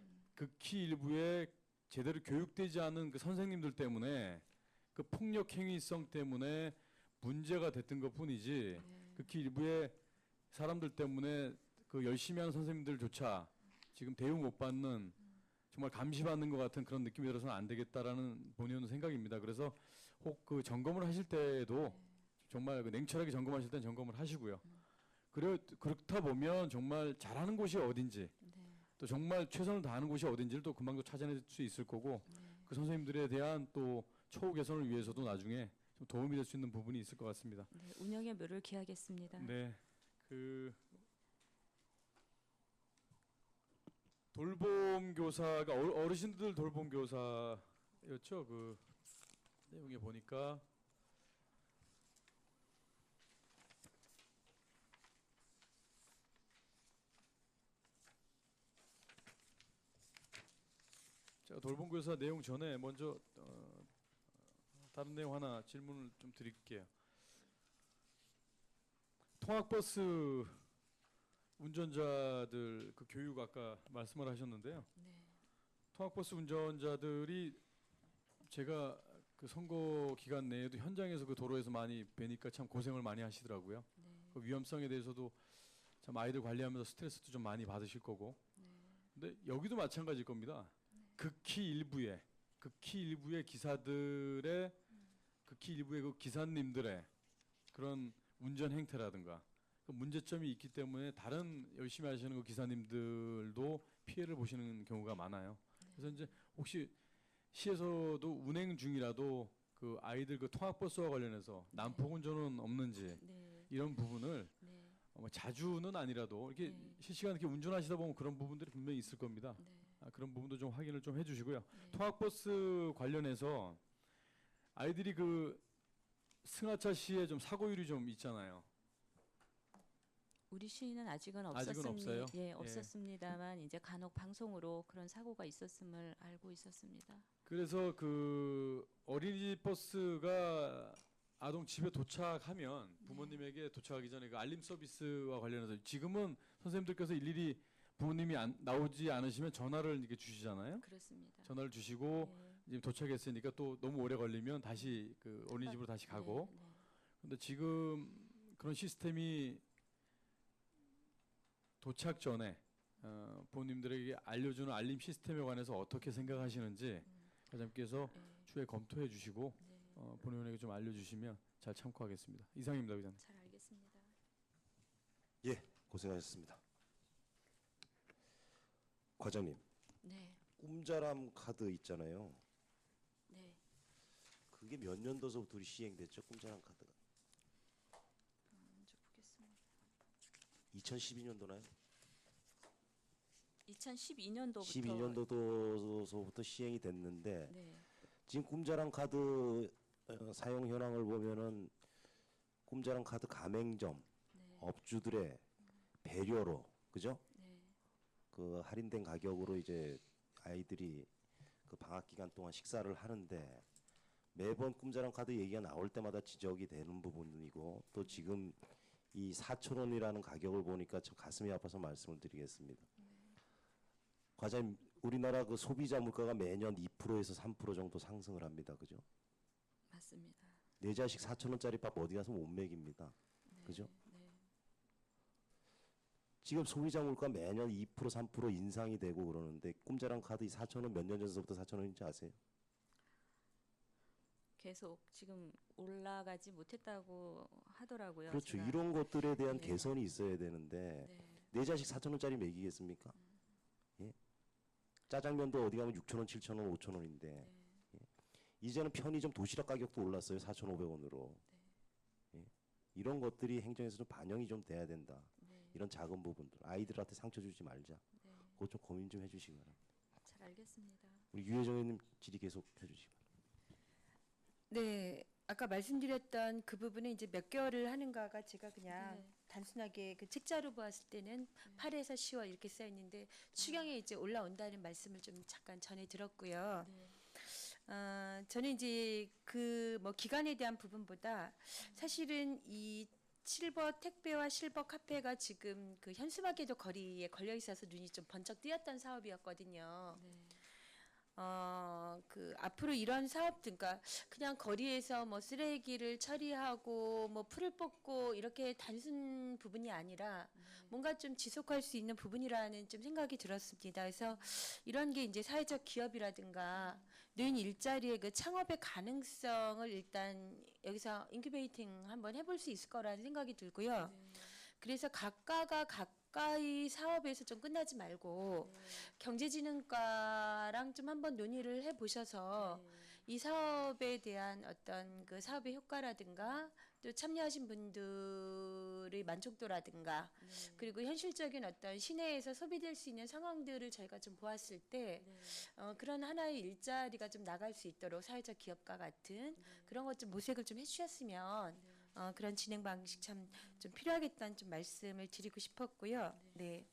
제대로 교육되지 않은 그 선생님들 때문에 그 폭력 행위성 때문에 문제가 됐던 것뿐이지 네. 극히 일부의 사람들 때문에 그 열심히 하는 선생님들조차 지금 대우 못 받는 정말 감시받는 것 같은 그런 느낌이 들어서는 안 되겠다라는 본의는 생각입니다. 그래서 혹 그 점검을 하실 때에도 정말 그 냉철하게 점검하실 때는 점검을 하시고요. 그렇다 보면 정말 잘하는 곳이 어딘지 네. 또 정말 최선을 다하는 곳이 어딘지를 또 금방 또 찾아낼 수 있을 거고 그 선생님들에 대한 또 처우 개선을 위해서도 나중에 좀 도움이 될 수 있는 부분이 있을 것 같습니다. 네, 운영의 묘를 기하겠습니다. 네, 그 돌봄 교사가 어르신들 돌봄 교사였죠. 그 내용에 보니까 제가 돌봄 교사 내용 전에 먼저 다른 내용 하나 질문을 좀 드릴게요. 통학버스 운전자들 그 교육 아까 말씀을 하셨는데요. 네. 통학버스 운전자들이 제가 그 선거 기간 내에도 현장에서 그 도로에서 많이 뵈니까 참 고생을 많이 하시더라고요. 네. 그 위험성에 대해서도 참 아이들 관리하면서 스트레스도 좀 많이 받으실 거고. 근데 여기도 마찬가지일 겁니다. 극히 일부의 기사들의 극히 일부의 그 기사님들의 그런 운전 행태라든가 그 문제점이 있기 때문에 다른 열심히 하시는 그 기사님들도 피해를 보시는 경우가 많아요. 그래서 이제 혹시 시에서도 운행 중이라도 그 아이들 그 통학버스와 관련해서 난폭 운전은 없는지 네. 이런 부분을 네. 뭐 자주는 아니라도 이렇게 네. 실시간 이렇게 운전하시다 보면 그런 부분들이 분명히 있을 겁니다. 네. 그런 부분도 좀 확인을 좀 해주시고요. 네. 통학버스 관련해서 아이들이 그 승하차 시에 좀 사고율이 좀 있잖아요. 우리 시는 아직은 아직은 없어요? 예, 예. 없었습니다만 이제 간혹 방송으로 그런 사고가 있었음을 알고 있었습니다. 그래서 그 어린이집 버스가 아동 집에 도착하면 부모님에게 도착하기 전에 그 알림 서비스와 관련해서 지금은 선생님들께서 일일이 부모님이 나오지 않으시면 전화를 이렇게 주시잖아요. 그렇습니다. 전화를 주시고 예. 지금 도착했으니까 또 너무 오래 걸리면 다시 그 어린이집으로 다시 가고. 근데 지금 그런 시스템이 도착 전에 부모님들에게 알려주는 알림 시스템에 관해서 어떻게 생각하시는지 과장님께서 추후에 검토해 주시고 본의원에게 좀 알려주시면 잘 참고하겠습니다. 이상입니다, 의장님. 잘 알겠습니다. 예, 고생하셨습니다. 과장님, 네, 꿈자람 카드 있잖아요. 네. 그게 몇 년도서부터 우리 시행됐죠? 꿈자람 카드가 먼저 보겠습니다. 2012년도나요? 2012년도부터 12년도서부터 시행이 됐는데 네, 지금 꿈자랑 카드 사용 현황을 보면은 꿈자랑 카드 가맹점 네, 업주들의 배려로 그죠? 네, 그 할인된 가격으로 이제 아이들이 그 방학 기간 동안 식사를 하는데 매번 꿈자랑 카드 얘기가 나올 때마다 지적이 되는 부분이고 또 지금 이 4,000원이라는 가격을 보니까 참 가슴이 아파서 말씀을 드리겠습니다. 과장님, 우리나라 그 소비자 물가가 매년 2%에서 3% 정도 상승을 합니다. 그죠? 맞습니다. 내 자식 4,000원짜리 밥 어디 가서 못 먹입니다. 네, 그죠? 네. 지금 소비자 물가 매년 2% 3% 인상이 되고 그러는데 꿈자랑 카드 4,000원 몇 년 전서부터 4,000원인지 아세요? 계속 지금 올라가지 못했다고 하더라고요. 그렇죠. 제가. 이런 것들에 대한 네. 개선이 있어야 되는데 네, 내 자식 4,000원짜리 먹이겠습니까? 예? 짜장면도 어디 가면 6,000원, 7,000원, 5,000원인데 네, 이제는 편의점 도시락 가격도 올랐어요. 4,500원으로. 예? 이런 것들이 행정에서 좀 반영이 좀 돼야 된다. 네, 이런 작은 부분들 아이들한테 상처 주지 말자. 네. 그것 좀 고민 좀 해주시기 바랍니다. 잘 알겠습니다. 우리 유혜정 의원님 질의 계속 해주시기 바랍니다. 네, 아까 말씀드렸던 그 부분은 이제 몇 개월을 하는가가 제가 그냥 네. 단순하게 그 책자로 보았을 때는 8에서 10월 이렇게 써 있는데 추경에 이제 올라온다는 말씀을 좀 잠깐 전해 들었고요. 네, 저는 이제 그 뭐 기간에 대한 부분보다 사실은 이 실버 택배와 실버 카페가 지금 그 현수막에도 거리에 걸려 있어서 눈이 좀 번쩍 뜨였던 사업이었거든요. 네, 그 앞으로 이런 사업들, 그러니까 그냥 거리에서 뭐 쓰레기를 처리하고 뭐 풀을 뽑고 이렇게 단순 부분이 아니라 뭔가 좀 지속할 수 있는 부분이라는 좀 생각이 들었습니다. 그래서 이런 게 이제 사회적 기업이라든가 노인 일자리의 그 창업의 가능성을 일단 여기서 인큐베이팅 한번 해볼 수 있을 거라는 생각이 들고요. 그래서 각가가 가까이 사업에서 좀 끝나지 말고 경제진흥과랑 좀 한번 논의를 해보셔서 이 사업에 대한 어떤 그 사업의 효과라든가 또 참여하신 분들의 만족도라든가 그리고 현실적인 어떤 시내에서 소비될 수 있는 상황들을 저희가 좀 보았을 때 그런 하나의 일자리가 좀 나갈 수 있도록 사회적 기업과 같은 그런 것 좀 모색을 좀 해주셨으면 그런 진행 방식 참 좀 필요하겠다는 좀 말씀을 드리고 싶었고요. 네.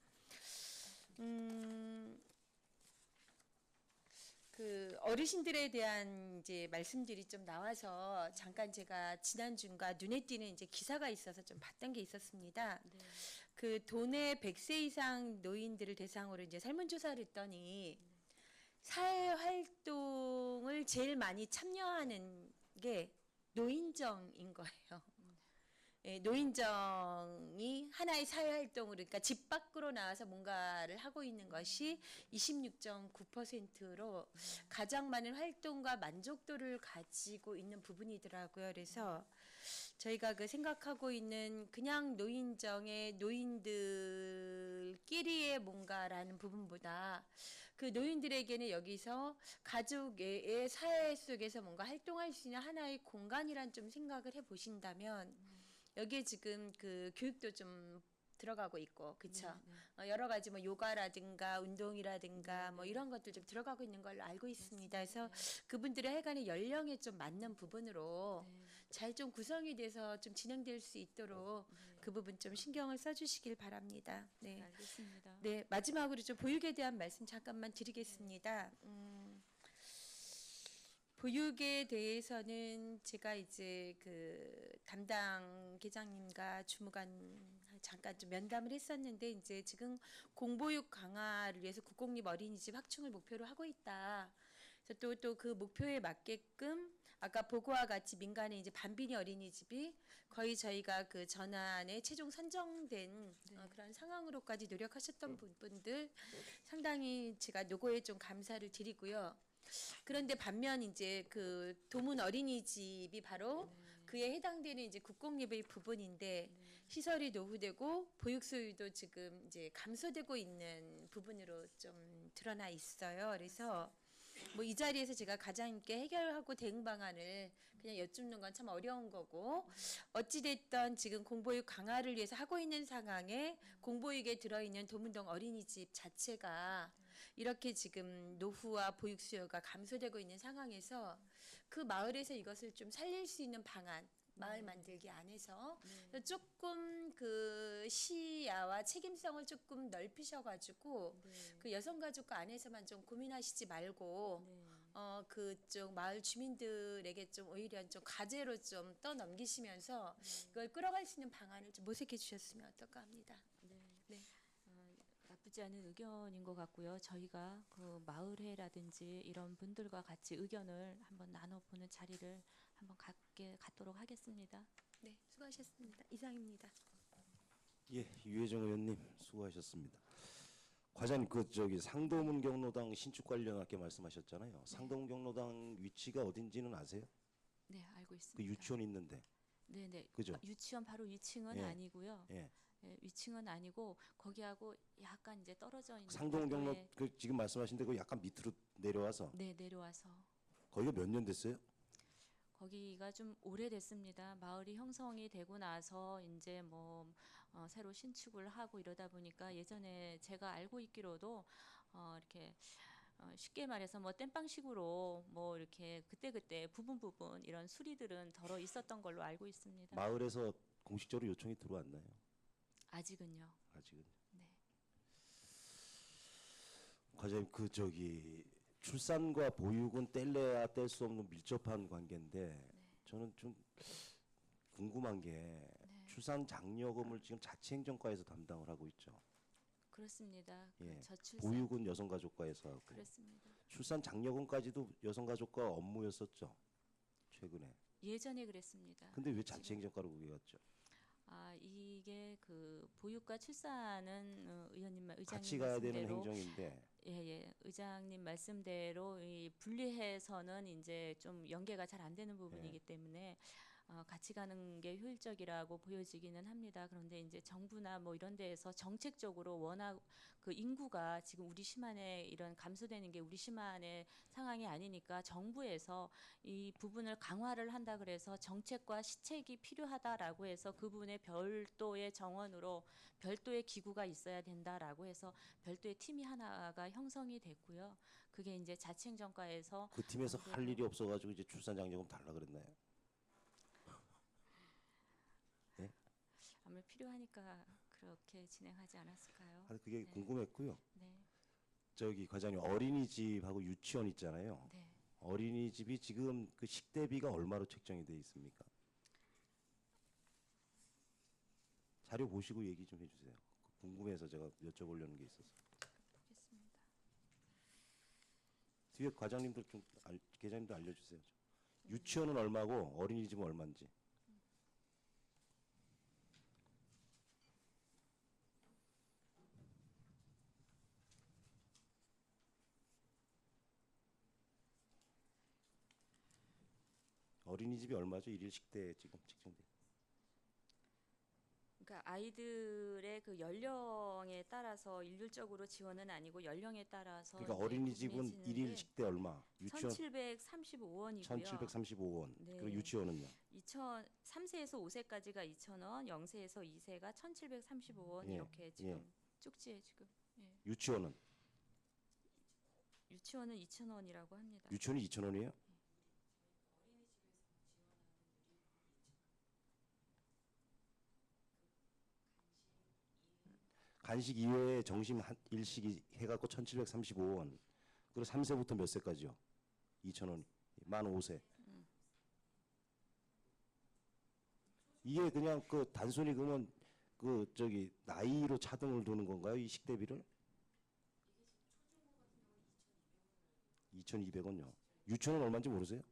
그 어르신들에 대한 이제 말씀들이 좀 나와서 잠깐 제가 지난주인가 눈에 띄는 이제 기사가 있어서 좀 봤던 게 있었습니다. 그 도내 100세 이상 노인들을 대상으로 이제 설문조사를 했더니 사회 활동을 제일 많이 참여하는 게 노인정인 거예요. 예, 노인정이 하나의 사회활동으로 그러니까 집 밖으로 나와서 뭔가를 하고 있는 것이 26.9%로 가장 많은 활동과 만족도를 가지고 있는 부분이더라고요. 그래서 저희가 그 생각하고 있는 그냥 노인정의 노인들끼리의 뭔가라는 부분보다 그 노인들에게는 여기서 가족의 사회 속에서 뭔가 활동할 수 있는 하나의 공간이란 좀 생각을 해보신다면 여기에 지금 그 교육도 좀 들어가고 있고, 그렇죠? 여러 가지 뭐 요가라든가 운동이라든가 뭐 이런 것들 좀 들어가고 있는 걸로 알고 있습니다. 그래서 그분들의 해관의 연령에 좀 맞는 부분으로 잘 좀 구성이 돼서 좀 진행될 수 있도록 그 부분 좀 신경을 써주시길 바랍니다. 네. 알겠습니다. 네, 마지막으로 좀 보육에 대한 말씀 잠깐만 드리겠습니다. 보육에 대해서는 제가 이제 그 담당 계장님과 주무관 잠깐 좀 면담을 했었는데 이제 지금 공보육 강화를 위해서 국공립 어린이집 확충을 목표로 하고 있다. 그래서 또 그 목표에 맞게끔 아까 보고와 같이 민간의 이제 반비리 어린이집이 거의 저희가 그 전환에 최종 선정된 그런 상황으로까지 노력하셨던 분들 상당히 제가 요거에 좀 감사를 드리고요. 그런데 반면 이제 그 도문 어린이집이 바로 그에 해당되는 이제 국공립의 부분인데 시설이 노후되고 보육 소유도 지금 이제 감소되고 있는 부분으로 좀 드러나 있어요. 그래서 뭐 이 자리에서 제가 가장님께 해결하고 대응 방안을 그냥 여쭙는 건 참 어려운 거고 어찌됐든 지금 공보육 강화를 위해서 하고 있는 상황에 공보육에 들어있는 도문동 어린이집 자체가 이렇게 지금 노후와 보육 수요가 감소되고 있는 상황에서 그 마을에서 이것을 좀 살릴 수 있는 방안 마을 만들기 안에서 조금 그 시야와 책임성을 조금 넓히셔가지고 그 여성가족과 안에서만 좀 고민하시지 말고 그쪽 마을 주민들에게 좀 오히려 좀 과제로 좀 떠넘기시면서 이걸 끌어갈 수 있는 방안을 좀 모색해 주셨으면 어떨까 합니다. 네. 나쁘지 않은 의견인 것 같고요. 저희가 그 마을회라든지 이런 분들과 같이 의견을 한번 나눠보는 자리를 한번 갖도록 하겠습니다. 네, 수고하셨습니다. 이상입니다. 예, 유혜정 의원님 수고하셨습니다. 과장님 그 저기 상도문 경로당 신축 관련 아까 말씀하셨잖아요. 상도문 경로당 위치가 어딘지는 아세요? 네, 알고 있습니다. 그 유치원 있는데. 네네. 그죠? 유치원 바로 위층은 예. 아니고요. 예. 예, 위층은 아니고 거기하고 약간 이제 떨어져 있는 상도문 경로 별도의- 그 지금 말씀하신 데그 약간 밑으로 내려와서 네, 내려와서 거기가 몇 년 됐어요? 거기가 좀 오래됐습니다. 마을이 형성이 되고 나서 이제 뭐 새로 신축을 하고 이러다 보니까 예전에 제가 알고 있기로도 이렇게 쉽게 말해서 뭐 땜빵식으로 뭐 이렇게 그때 부분 이런 수리들은 덜어 있었던 걸로 알고 있습니다. 마을에서 공식적으로 요청이 들어왔나요? 아직은요. 아직은. 네. 과장님 그 저기 출산과 보육은 뗄래야 뗄 수 없는 밀접한 관계인데 저는 좀 궁금한 게 출산 장려금을 지금 자치행정과에서 담당을 하고 있죠. 그렇습니다. 예. 그 저출산 보육은 여성가족과에서 하고 그렇습니다. 출산 장려금까지도 여성가족과 업무였었죠. 최근에. 예전에 그랬습니다. 근데 왜 지금- 자치행정과로 그게 갔죠? 이게 그 보육과 출산은 의원님 의장님 같이 가야 되는 말씀대로 행정인데 예, 의장님 말씀대로 이 분리해서는 이제 좀 연계가 잘 안 되는 부분이기 때문에 같이 가는 게 효율적이라고 보여지기는 합니다. 그런데 이제 정부나 뭐 이런 데에서 정책적으로 워낙 그 인구가 지금 우리 시만에 이런 감소되는 게 우리 시만의 상황이 아니니까 정부에서 이 부분을 강화를 한다 그래서 정책과 시책이 필요하다라고 해서 그 부분에 별도의 정원으로 별도의 기구가 있어야 된다라고 해서 별도의 팀이 하나가 형성이 됐고요. 그게 이제 자치행정과에서 그 팀에서 할 그래도- 일이 없어가지고 이제 출산 장려금 달라 그랬나요? 아무래도 필요하니까 그렇게 진행하지 않았을까요? 아, 그게 네. 궁금했고요. 네, 저기 과장님 어린이집하고 유치원 있잖아요. 네. 어린이집이 지금 그 식대비가 얼마로 책정이 돼 있습니까? 자료 보시고 얘기 좀 해주세요. 궁금해서 제가 여쭤보려는 게 있어서. 보겠습니다. 뒤에 과장님들 좀 계장님도 알려주세요. 유치원은 얼마고 어린이집은 얼마인지. 어린이집이 얼마죠? 일일 식대 지금 책정돼. 그러니까 아이들의 그 연령에 따라서 일률적으로 지원은 아니고 연령에 따라서 그러니까 이제 어린이집은 구분해지는데 일일 식대 얼마? 유치원 1,735원이고요. 1,735원. 네. 그리고 유치원은요? 3세에서 5세까지가 2,000원, 0세에서 2세가 1,735원 예, 이렇게 지금 쪽지에 지금 유치원은? 유치원은 2,000원이라고 합니다. 유치원이 2,000원이에요? 간식 이외에 점심 일식이 해갖고 1,735원. 그리고 3세부터 몇 세까지요? 2,000원. 만 5세. 이게 그냥 그 단순히 그러면 그 저기 나이로 차등을 두는 건가요? 이 식대비를? 2,200원요. 유치원은 얼마인지 모르세요?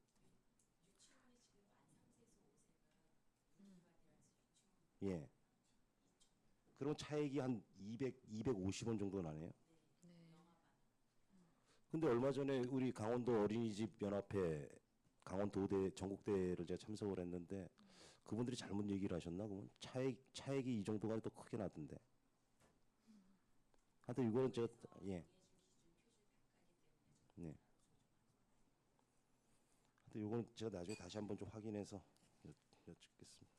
예. 그럼 차액이 한 250원 정도 나네요. 근데 얼마 전에 우리 강원도 어린이집 연합회 강원도대 전국대회를 제가 참석을 했는데 그분들이 잘못 얘기를 하셨나? 그러면 차액이 이 정도가 더 크게 나던데. 하여튼 이거는 제가 예. 네. 하여튼 이거는 제가 나중에 다시 한번 좀 확인해서 여쭙겠습니다.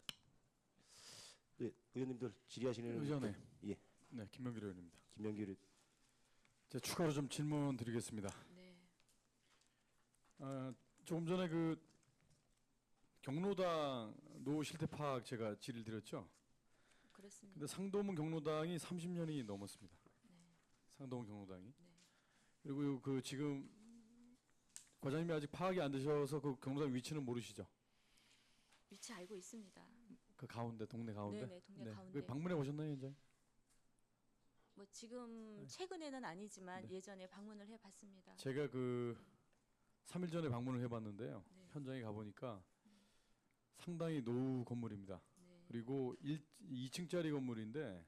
네, 의원님들 질의하시는 의전에 예. 네, 김명길 의원입니다. 김명길 의원. 제가 추가로 좀 질문 드리겠습니다. 네. 조금 전에 그 경로당 노후 실태 파악 제가 질의를 드렸죠. 그렇습니다. 근데 상도문 경로당이 30년이 넘었습니다. 상도문 경로당이. 그리고 그 지금 과장님이 아직 파악이 안 되셔서 그 경로당 위치는 모르시죠? 위치 알고 있습니다. 그 가운데 동네 가운데. 네네, 동네 가운데. 그 방문해 보셨나요, 현장? 뭐 지금 네. 최근에는 아니지만 네. 예전에 방문을 해봤습니다. 제가 그 3일 전에 방문을 해봤는데요. 네. 현장에 가보니까 상당히 노후 건물입니다. 네. 그리고 2층짜리 건물인데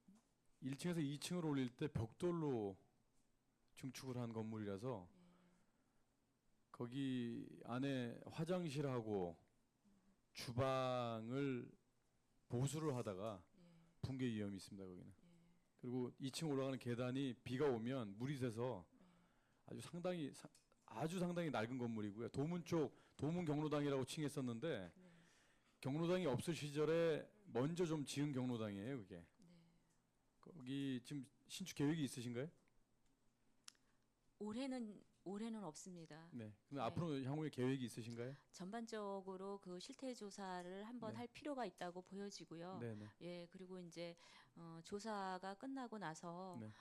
네. 1층에서 2층으로 올릴 때 벽돌로 증축을 한 건물이라서 거기 안에 화장실하고 주방을 보수를 하다가 붕괴 위험이 있습니다. 거기는. 그리고 2층 올라가는 계단이 비가 오면 물이 새서 아주 상당히 낡은 건물이고요. 도문 쪽 도문 경로당이라고 칭했었는데 경로당이 없을 시절에 먼저 좀 지은 경로당이에요. 그게. 거기 지금 신축 계획이 있으신가요? 올해는 없습니다. 네. 근데 네. 앞으로 향후에 계획이 있으신가요? 전반적으로 그 실태 조사를 한번 네. 할 필요가 있다고 보여지고요. 네, 네. 예, 그리고 이제 조사가 끝나고 나서 네.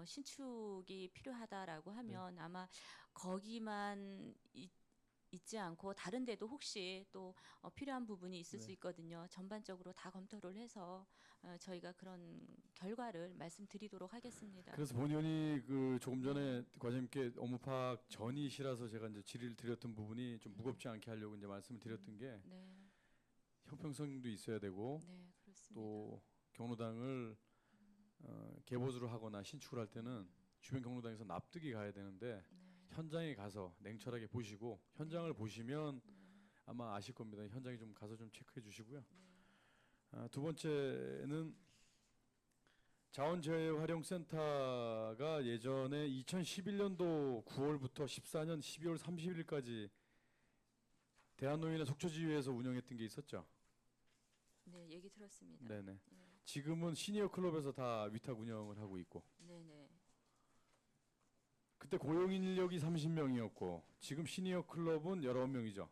신축이 필요하다라고 하면 아마 거기만 있지 않고 다른 데도 혹시 또 필요한 부분이 있을 네. 수 있거든요. 전반적으로 다 검토를 해서 저희가 그런 결과를 말씀드리도록 하겠습니다. 그래서 본의원이 그 조금 전에 과장님께 업무 파악 전이시라서 제가 이제 질의를 드렸던 부분이 좀 무겁지 않게 하려고 이제 말씀을 드렸던 게 네, 형평성도 있어야 되고 네, 그렇습니다. 또 경로당을 개보수를 하거나 신축을 할 때는 주변 경로당에서 납득이 가야 되는데 현장에 가서 냉철하게 보시고 현장을 보시면 아마 아실 겁니다. 현장에 좀 가서 좀 체크해 주시고요. 두 번째는 자원재활용센터가 예전에 2011년도 9월부터 14년 12월 30일까지 대한노인의 속초지회에서 운영했던 게 있었죠. 네, 얘기 들었습니다. 네네. 지금은 시니어 클럽에서 다 위탁 운영을 하고 있고. 네네. 그때 고용 인력이 30명이었고 지금 시니어 클럽은 19명이죠.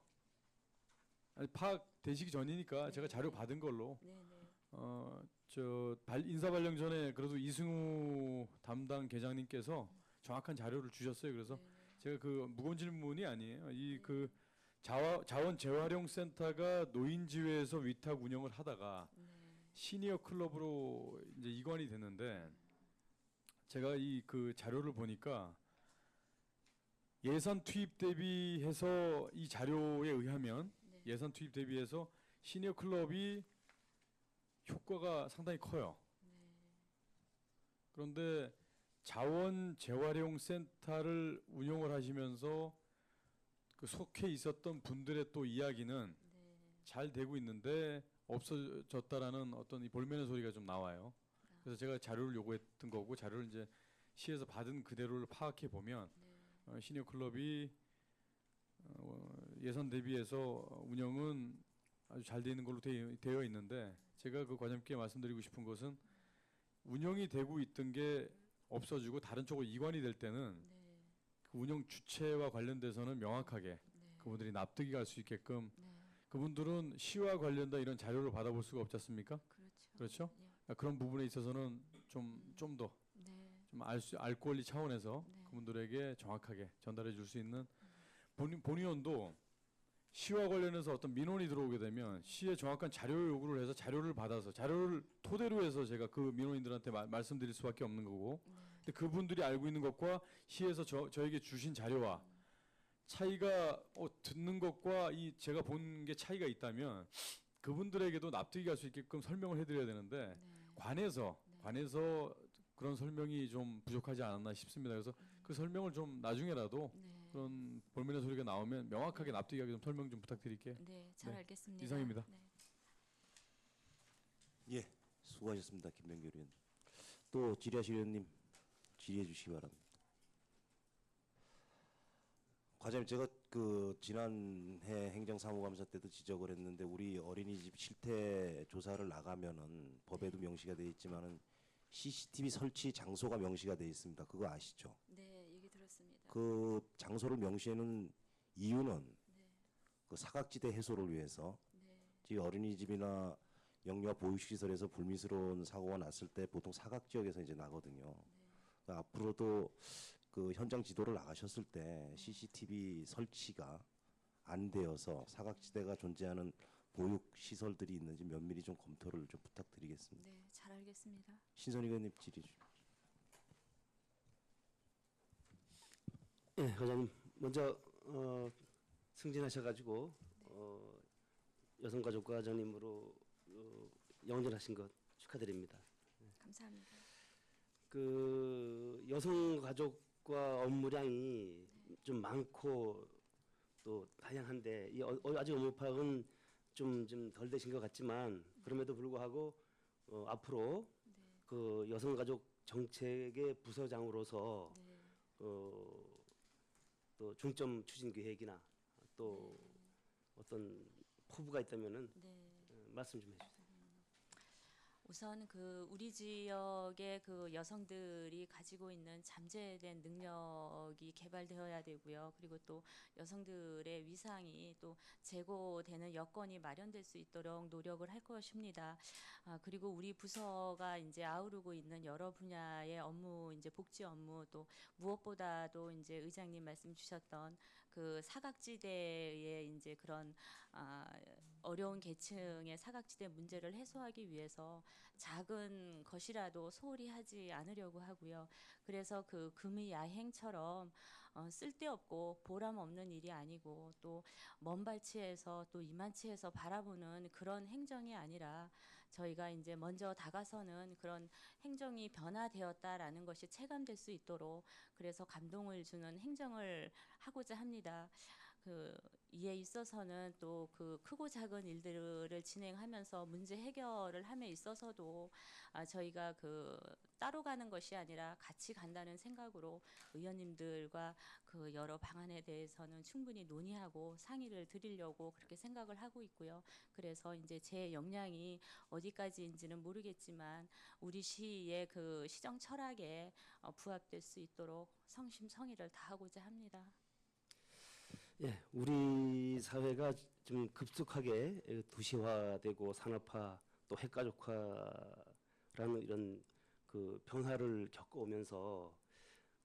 아니, 파악되시기 전이니까 제가 자료 받은 걸로 네네. 인사 발령 전에 그래도 이승우 담당 계장님께서 정확한 자료를 주셨어요. 그래서 제가 그 무거운 질문이 아니에요. 이 그 자원 재활용 센터가 노인지회에서 위탁 운영을 하다가 시니어 클럽으로 이제 이관이 됐는데 제가 이 그 자료를 보니까 예산 투입 대비해서 이 자료에 의하면 예산 투입 대비해서 시니어 클럽이 효과가 상당히 커요. 그런데 자원 재활용 센터를 운영을 하시면서 그 속해 있었던 분들의 또 이야기는 잘 되고 있는데 없어졌다라는 어떤 이 볼멘의 소리가 좀 나와요. 그래서 제가 자료를 요구했던 거고 자료를 이제 시에서 받은 그대로를 파악해 보면 시니어 클럽이 예산 대비해서 운영은 아주 잘 되어 있는 걸로 되어 있는데 제가 그 과장님께 말씀드리고 싶은 것은 운영이 되고 있던 게 없어지고 다른 쪽으로 이관이 될 때는 그 운영 주체와 관련돼서는 명확하게 그분들이 납득이 갈 수 있게끔 그분들은 시와 관련된 이런 자료를 받아볼 수가 없지 않습니까? 그렇죠. 그렇죠? 그런 부분에 있어서는 좀 더 좀 알 권리 차원에서 그분들에게 정확하게 전달해 줄 수 있는 본의원도 시와 관련해서 어떤 민원이 들어오게 되면 시에 정확한 자료 요구를 해서 자료를 받아서 자료를 토대로 해서 제가 그 민원인들한테 말씀드릴 수밖에 없는 거고, 근데 그분들이 알고 있는 것과 시에서 저에게 주신 자료와 차이가 듣는 것과 이 제가 본 게 차이가 있다면 그분들에게도 납득이 갈 수 있게끔 설명을 해드려야 되는데 관에서 그런 설명이 좀 부족하지 않았나 싶습니다. 그래서 그 설명을 좀 나중에라도 그런 볼멘의 소리가 나오면 명확하게 납득이 가게 좀 설명 좀 부탁드릴게요. 네, 잘 네, 알겠습니다. 이상입니다. 예, 수고하셨습니다, 김병규 의원. 또 질의하실 의원님 질의해 주시기 바랍니다. 과장님, 제가 그 지난해 행정사무감사 때도 지적을 했는데 우리 어린이집 실태 조사를 나가면은 법에도 명시가 되어 있지만은 CCTV 설치 장소가 명시가 되어 있습니다. 그거 아시죠? 네, 얘기 들었습니다. 그 장소를 명시하는 이유는 그 사각지대 해소를 위해서 이 어린이집이나 영유아 보육시설에서 불미스러운 사고가 났을 때 보통 사각 지역에서 이제 나거든요. 그러니까 앞으로도 그 현장 지도를 나가셨을 때 CCTV 설치가 안 되어서 사각지대가 존재하는 보육시설들이 있는지 면밀히 좀 검토를 좀 부탁드리겠습니다. 네, 잘 알겠습니다. 신선희 의원님 질의 주십시오. 예, 과장님 먼저 승진하셔가지고 여성가족과 과장님으로 영전하신 것 축하드립니다. 감사합니다. 그 여성가족과 업무량이 좀 많고 또 다양한데 아직 업무 파악은 좀 덜 되신 것 같지만 그럼에도 불구하고 앞으로 그 여성가족 정책의 부서장으로서 또 중점 추진 계획이나 또 어떤 포부가 있다면은 말씀 좀 해주세요. 우선 그 우리 지역의 그 여성들이 가지고 있는 잠재된 능력이 개발되어야 되고요. 그리고 또 여성들의 위상이 또 제고되는 여건이 마련될 수 있도록 노력을 할 것입니다. 그리고 우리 부서가 이제 아우르고 있는 여러 분야의 업무, 이제 복지 업무, 또 무엇보다도 이제 의장님 말씀 주셨던 그 사각지대의 이제 그런 어려운 계층의 사각지대 문제를 해소하기 위해서 작은 것이라도 소홀히 하지 않으려고 하고요. 그래서 그 금의 야행처럼 쓸데없고 보람 없는 일이 아니고 또 먼 발치에서 또 이만치에서 바라보는 그런 행정이 아니라 저희가 이제 먼저 다가서는 그런 행정이 변화되었다라는 것이 체감될 수 있도록 그래서 감동을 주는 행정을 하고자 합니다. 이에 있어서는 또 그 크고 작은 일들을 진행하면서 문제 해결을 함에 있어서도 저희가 그 따로 가는 것이 아니라 같이 간다는 생각으로 의원님들과 그 여러 방안에 대해서는 충분히 논의하고 상의를 드리려고 그렇게 생각을 하고 있고요. 그래서 이제 제 역량이 어디까지인지는 모르겠지만 우리 시의 그 시정 철학에 부합될 수 있도록 성심성의를 다하고자 합니다. 예, 우리 사회가 좀 급속하게 도시화되고 산업화 또 핵가족화라는 이런 그 변화를 겪어오면서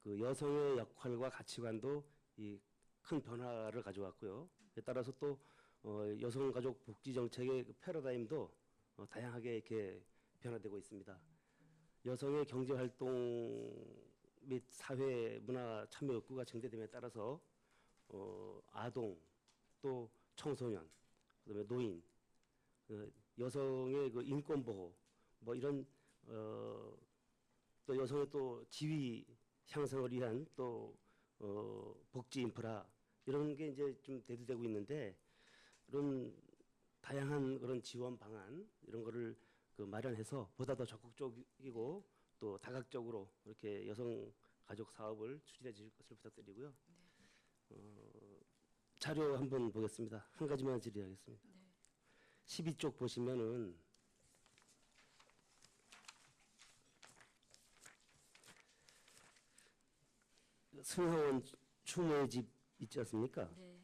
그 여성의 역할과 가치관도 이 큰 변화를 가져왔고요. 따라서 또 여성가족 복지 정책의 그 패러다임도 다양하게 이렇게 변화되고 있습니다. 여성의 경제 활동 및 사회 문화 참여 욕구가 증대됨에 따라서 아동 또 청소년 그다음에 노인 여성의 그 인권 보호 뭐 이런 또 여성의 또 지위 향상을 위한 또 복지 인프라 이런 게 이제 좀 대두되고 있는데 그런 다양한 그런 지원 방안 이런 거를 그 마련해서 보다 더 적극적이고 또 다각적으로 이렇게 여성 가족 사업을 추진해 주실 것을 부탁드리고요. 자료 한번 보겠습니다. 한 가지만 질의하겠습니다. 12쪽 보시면은 승하원 추모의 집 있지 않습니까? 네.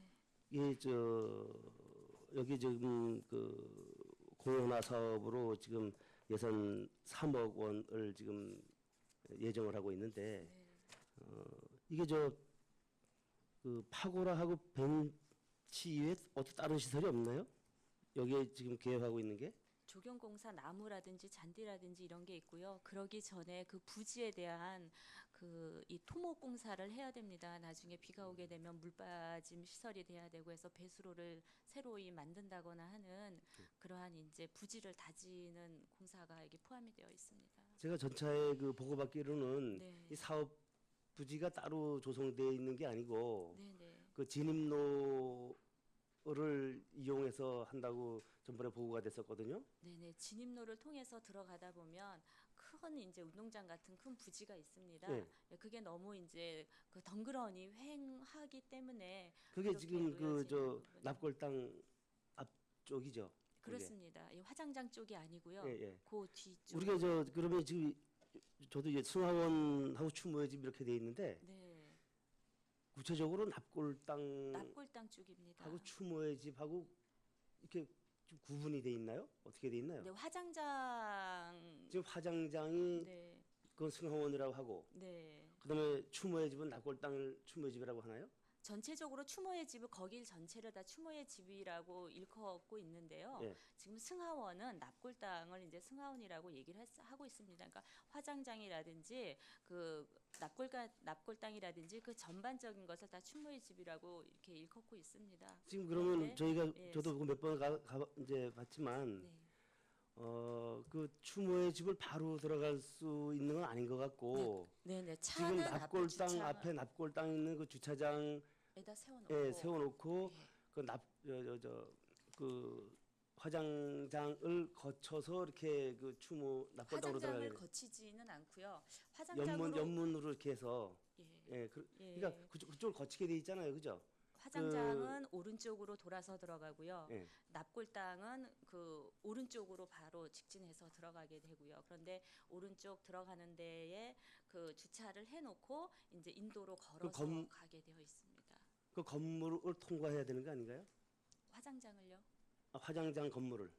여기 지금 그 공원화 사업으로 지금 예산 3억 원을 지금 예정을 하고 있는데 이게 그 파고라하고 벤치 이외에 어떤 다른 시설이 없나요? 여기에 지금 계획하고 있는 게? 조경공사 나무라든지 잔디라든지 이런 게 있고요. 그러기 전에 그 부지에 대한 그 이 토목 공사를 해야 됩니다. 나중에 비가 오게 되면 물 빠짐 시설이 돼야 되고 해서 배수로를 새로이 만든다거나 하는 그러한 이제 부지를 다지는 공사가 여기 포함이 되어 있습니다. 제가 전차에 그 보고받기로는 네. 이 사업 부지가 따로 조성되어 있는 게 아니고 네네. 그 진입로를 이용해서 한다고 전번에 보고가 됐었거든요. 네네. 진입로를 통해서 들어가다 보면 큰 이제 운동장 같은 큰 부지가 있습니다. 네. 예, 그게 너무 이제 그 덩그러니 횡하기 때문에 그게 그렇게 지금 그 놓여진 저 부분이- 납골당 앞쪽이죠. 그게. 그렇습니다. 이 화장장 쪽이 아니고요. 예, 예. 그 뒤쪽. 우리가 그러면 지금 저도 이제 승하원하고 추모의 집 이렇게 돼 있는데 네. 구체적으로 납골당하고 납골당 쪽입니다. 추모의 집하고 이렇게 좀 구분이 돼 있나요? 어떻게 돼 있나요? 네, 화장장. 지금 화장장이 네. 그건 승하원이라고 하고 네. 그다음에 추모의 집은 납골당을 추모의 집이라고 하나요? 전체적으로 추모의 집을 거길 전체를 다 추모의 집이라고 일컫고 있는데요. 예. 지금 승하원은 납골당을 이제 승하원이라고 얘기를 하고 있습니다. 그러니까 화장장이라든지 그 납골당이라든지 그 전반적인 것을 다 추모의 집이라고 이렇게 일컫고 있습니다. 지금 그러면 네. 저희가 예. 저도 몇 번 이제 봤지만 네. 그 추모의 집을 바로 들어갈 수 있는 건 아닌 것 같고 네네. 지금 차는 앞에 납골당 주차에다 앞에 납골당 있는 그 주차장에 세워놓고. 세워놓고 예. 그 화장장을 거쳐서 이렇게 그 추모 납골당으로 화장장을 들어가게 거치지는 않고요. 화장장으로 연문으로 이렇게 해서 예. 그러니까 예. 그쪽을 거치게 돼 있잖아요, 그죠? 화장장은 오른쪽으로 돌아서 들어가고요. 예. 납골당은 그 오른쪽으로 바로 직진해서 들어가게 되고요. 그런데 오른쪽 들어가는 데에 그 주차를 해놓고 이제 인도로 걸어서 가게 되어 있습니다. 그 건물을 통과해야 되는 거 아닌가요? 화장장을요? 화장장 건물을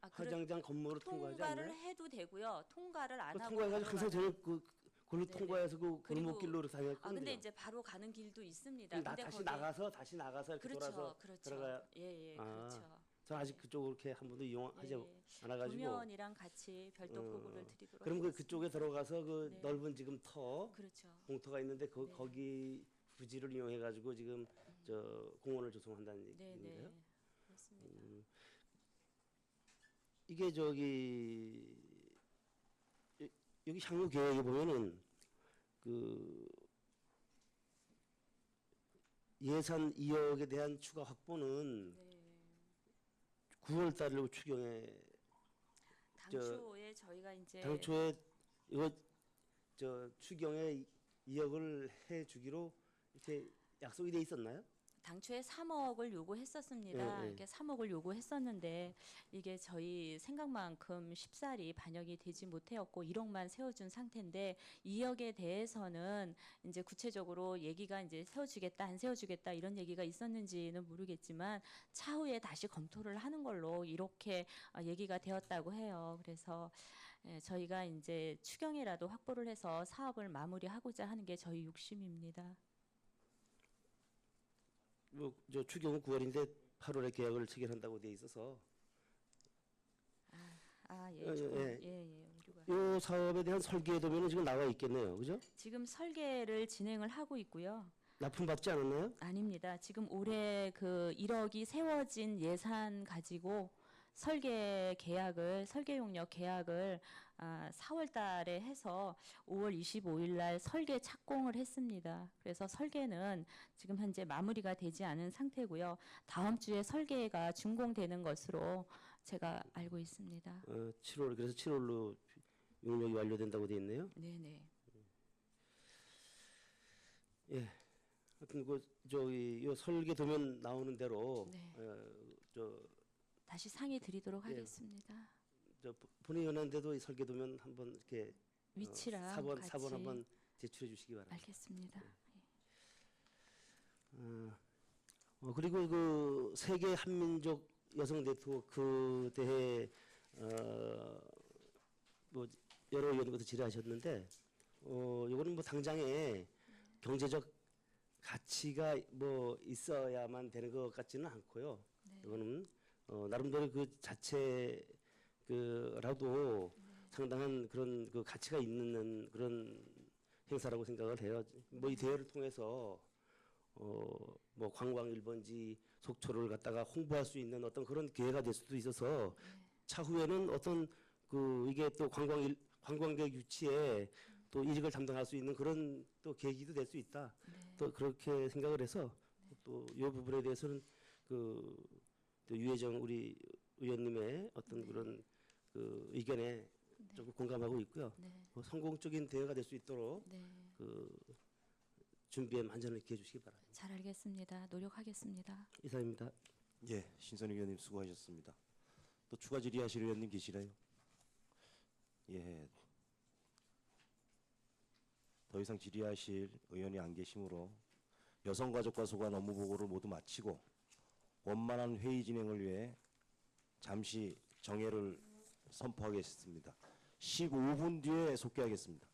화장장 건물을 통과하지 통과를 않나요? 해도 되고요. 통과를 안 그 하고 통과해가지고 바로 항상 저는 그걸로 네네. 통과해서 그 그리고- 골목길로 다녔거든요. 근데 이제 바로 가는 길도 있습니다. 그럼 근데 다시 거기에- 다시 나가서 이렇게 그렇죠, 돌아서 그렇죠. 들어가야. 예, 아, 그렇죠. 저는 아직 그쪽으로 이렇게 한 번도 이용하지 예. 않아가지고. 도면이랑 같이 별도 보고를 드리도록 그럼 하겠습니다. 그쪽에 들어가서 그 네. 넓은 지금 그렇죠. 공터가 있는데 네. 거기 부지를 이용해가지고 지금 저 공원을 조성한다는 네, 얘기인가요? 네. 그렇습니다. 이게 여기 향후 계획에 보면은 그 예산 2억에 대한 추가 확보는 네. 9월 달로 추경에 당초에 저희가 이제 당초에 이거 추경에 2억을 해 주기로 이렇게 약속이 돼 있었나요? 당초에 3억을 요구했었습니다. 예, 예. 이게 3억을 요구했었는데 이게 저희 생각만큼 쉽사리 반영이 되지 못하였고 1억만 세워준 상태인데 2억에 대해서는 이제 구체적으로 얘기가 이제 세워주겠다 안 세워주겠다 이런 얘기가 있었는지는 모르겠지만 차후에 다시 검토를 하는 걸로 이렇게 얘기가 되었다고 해요. 그래서 저희가 이제 추경이라도 확보를 해서 사업을 마무리하고자 하는 게 저희 욕심입니다. 저 추경은 9월인데 8월에 계약을 체결한다고 돼 있어서 예, 예, 조금, 예. 오류가. 이 사업에 대한 설계 도면은 지금 나와 있겠네요, 그죠? 지금 설계를 진행을 하고 있고요. 납품 받지 않았나요? 아닙니다. 지금 올해 그 1억이 세워진 예산 가지고 설계 용역 계약을 4월 달에 해서 5월 25일 날 설계 착공을 했습니다. 그래서 설계는 지금 현재 마무리가 되지 않은 상태고요. 다음 주에 설계가 준공되는 것으로 제가 알고 있습니다. 7월 그래서 7월로 용역이 완료된다고 돼 있네요. 네네. 예. 하여튼 요 설계 도면 나오는 대로 네. 저 다시 상의 드리도록 예. 하겠습니다. 본회의원한테도 이 설계 도면 한번 이렇게 위치랑 사본 같이 한번 제출해 주시기 바랍니다. 알겠습니다. 그리고 그 세계 한민족 여성 네트워크 대회 뭐 여러 의원님께서 질의하셨는데 이거는 뭐 당장에 경제적 가치가 뭐 있어야만 되는 것 같지는 않고요. 이거는 나름대로 그 자체 그라도 상당한 그런 그 가치가 있는 그런 행사라고 생각을 해요. 뭐 이 대회를 통해서 뭐 관광 1번지 속초를 갖다가 홍보할 수 있는 어떤 그런 기회가 될 수도 있어서 차후에는 어떤 그 이게 또 관광객 유치에 또 이익을 담당할 수 있는 그런 또 계기도 될 수 있다. 또 그렇게 생각을 해서 또 이 부분에 대해서는 또 유혜정 우리 의원님의 어떤 그런 그 의견에 조금 공감하고 있고요. 뭐 성공적인 대회가 될 수 있도록 그 준비에 만전을 기해 주시기 바랍니다. 잘 알겠습니다. 노력하겠습니다. 이상입니다. 예, 신선희 의원님 수고하셨습니다. 또 추가 질의하실 의원님 계시나요? 예. 더 이상 질의하실 의원이 안 계시므로 여성가족과 소관 업무 보고를 모두 마치고 원만한 회의 진행을 위해 잠시 정회를 선포하겠습니다. 15분 뒤에 속개하겠습니다.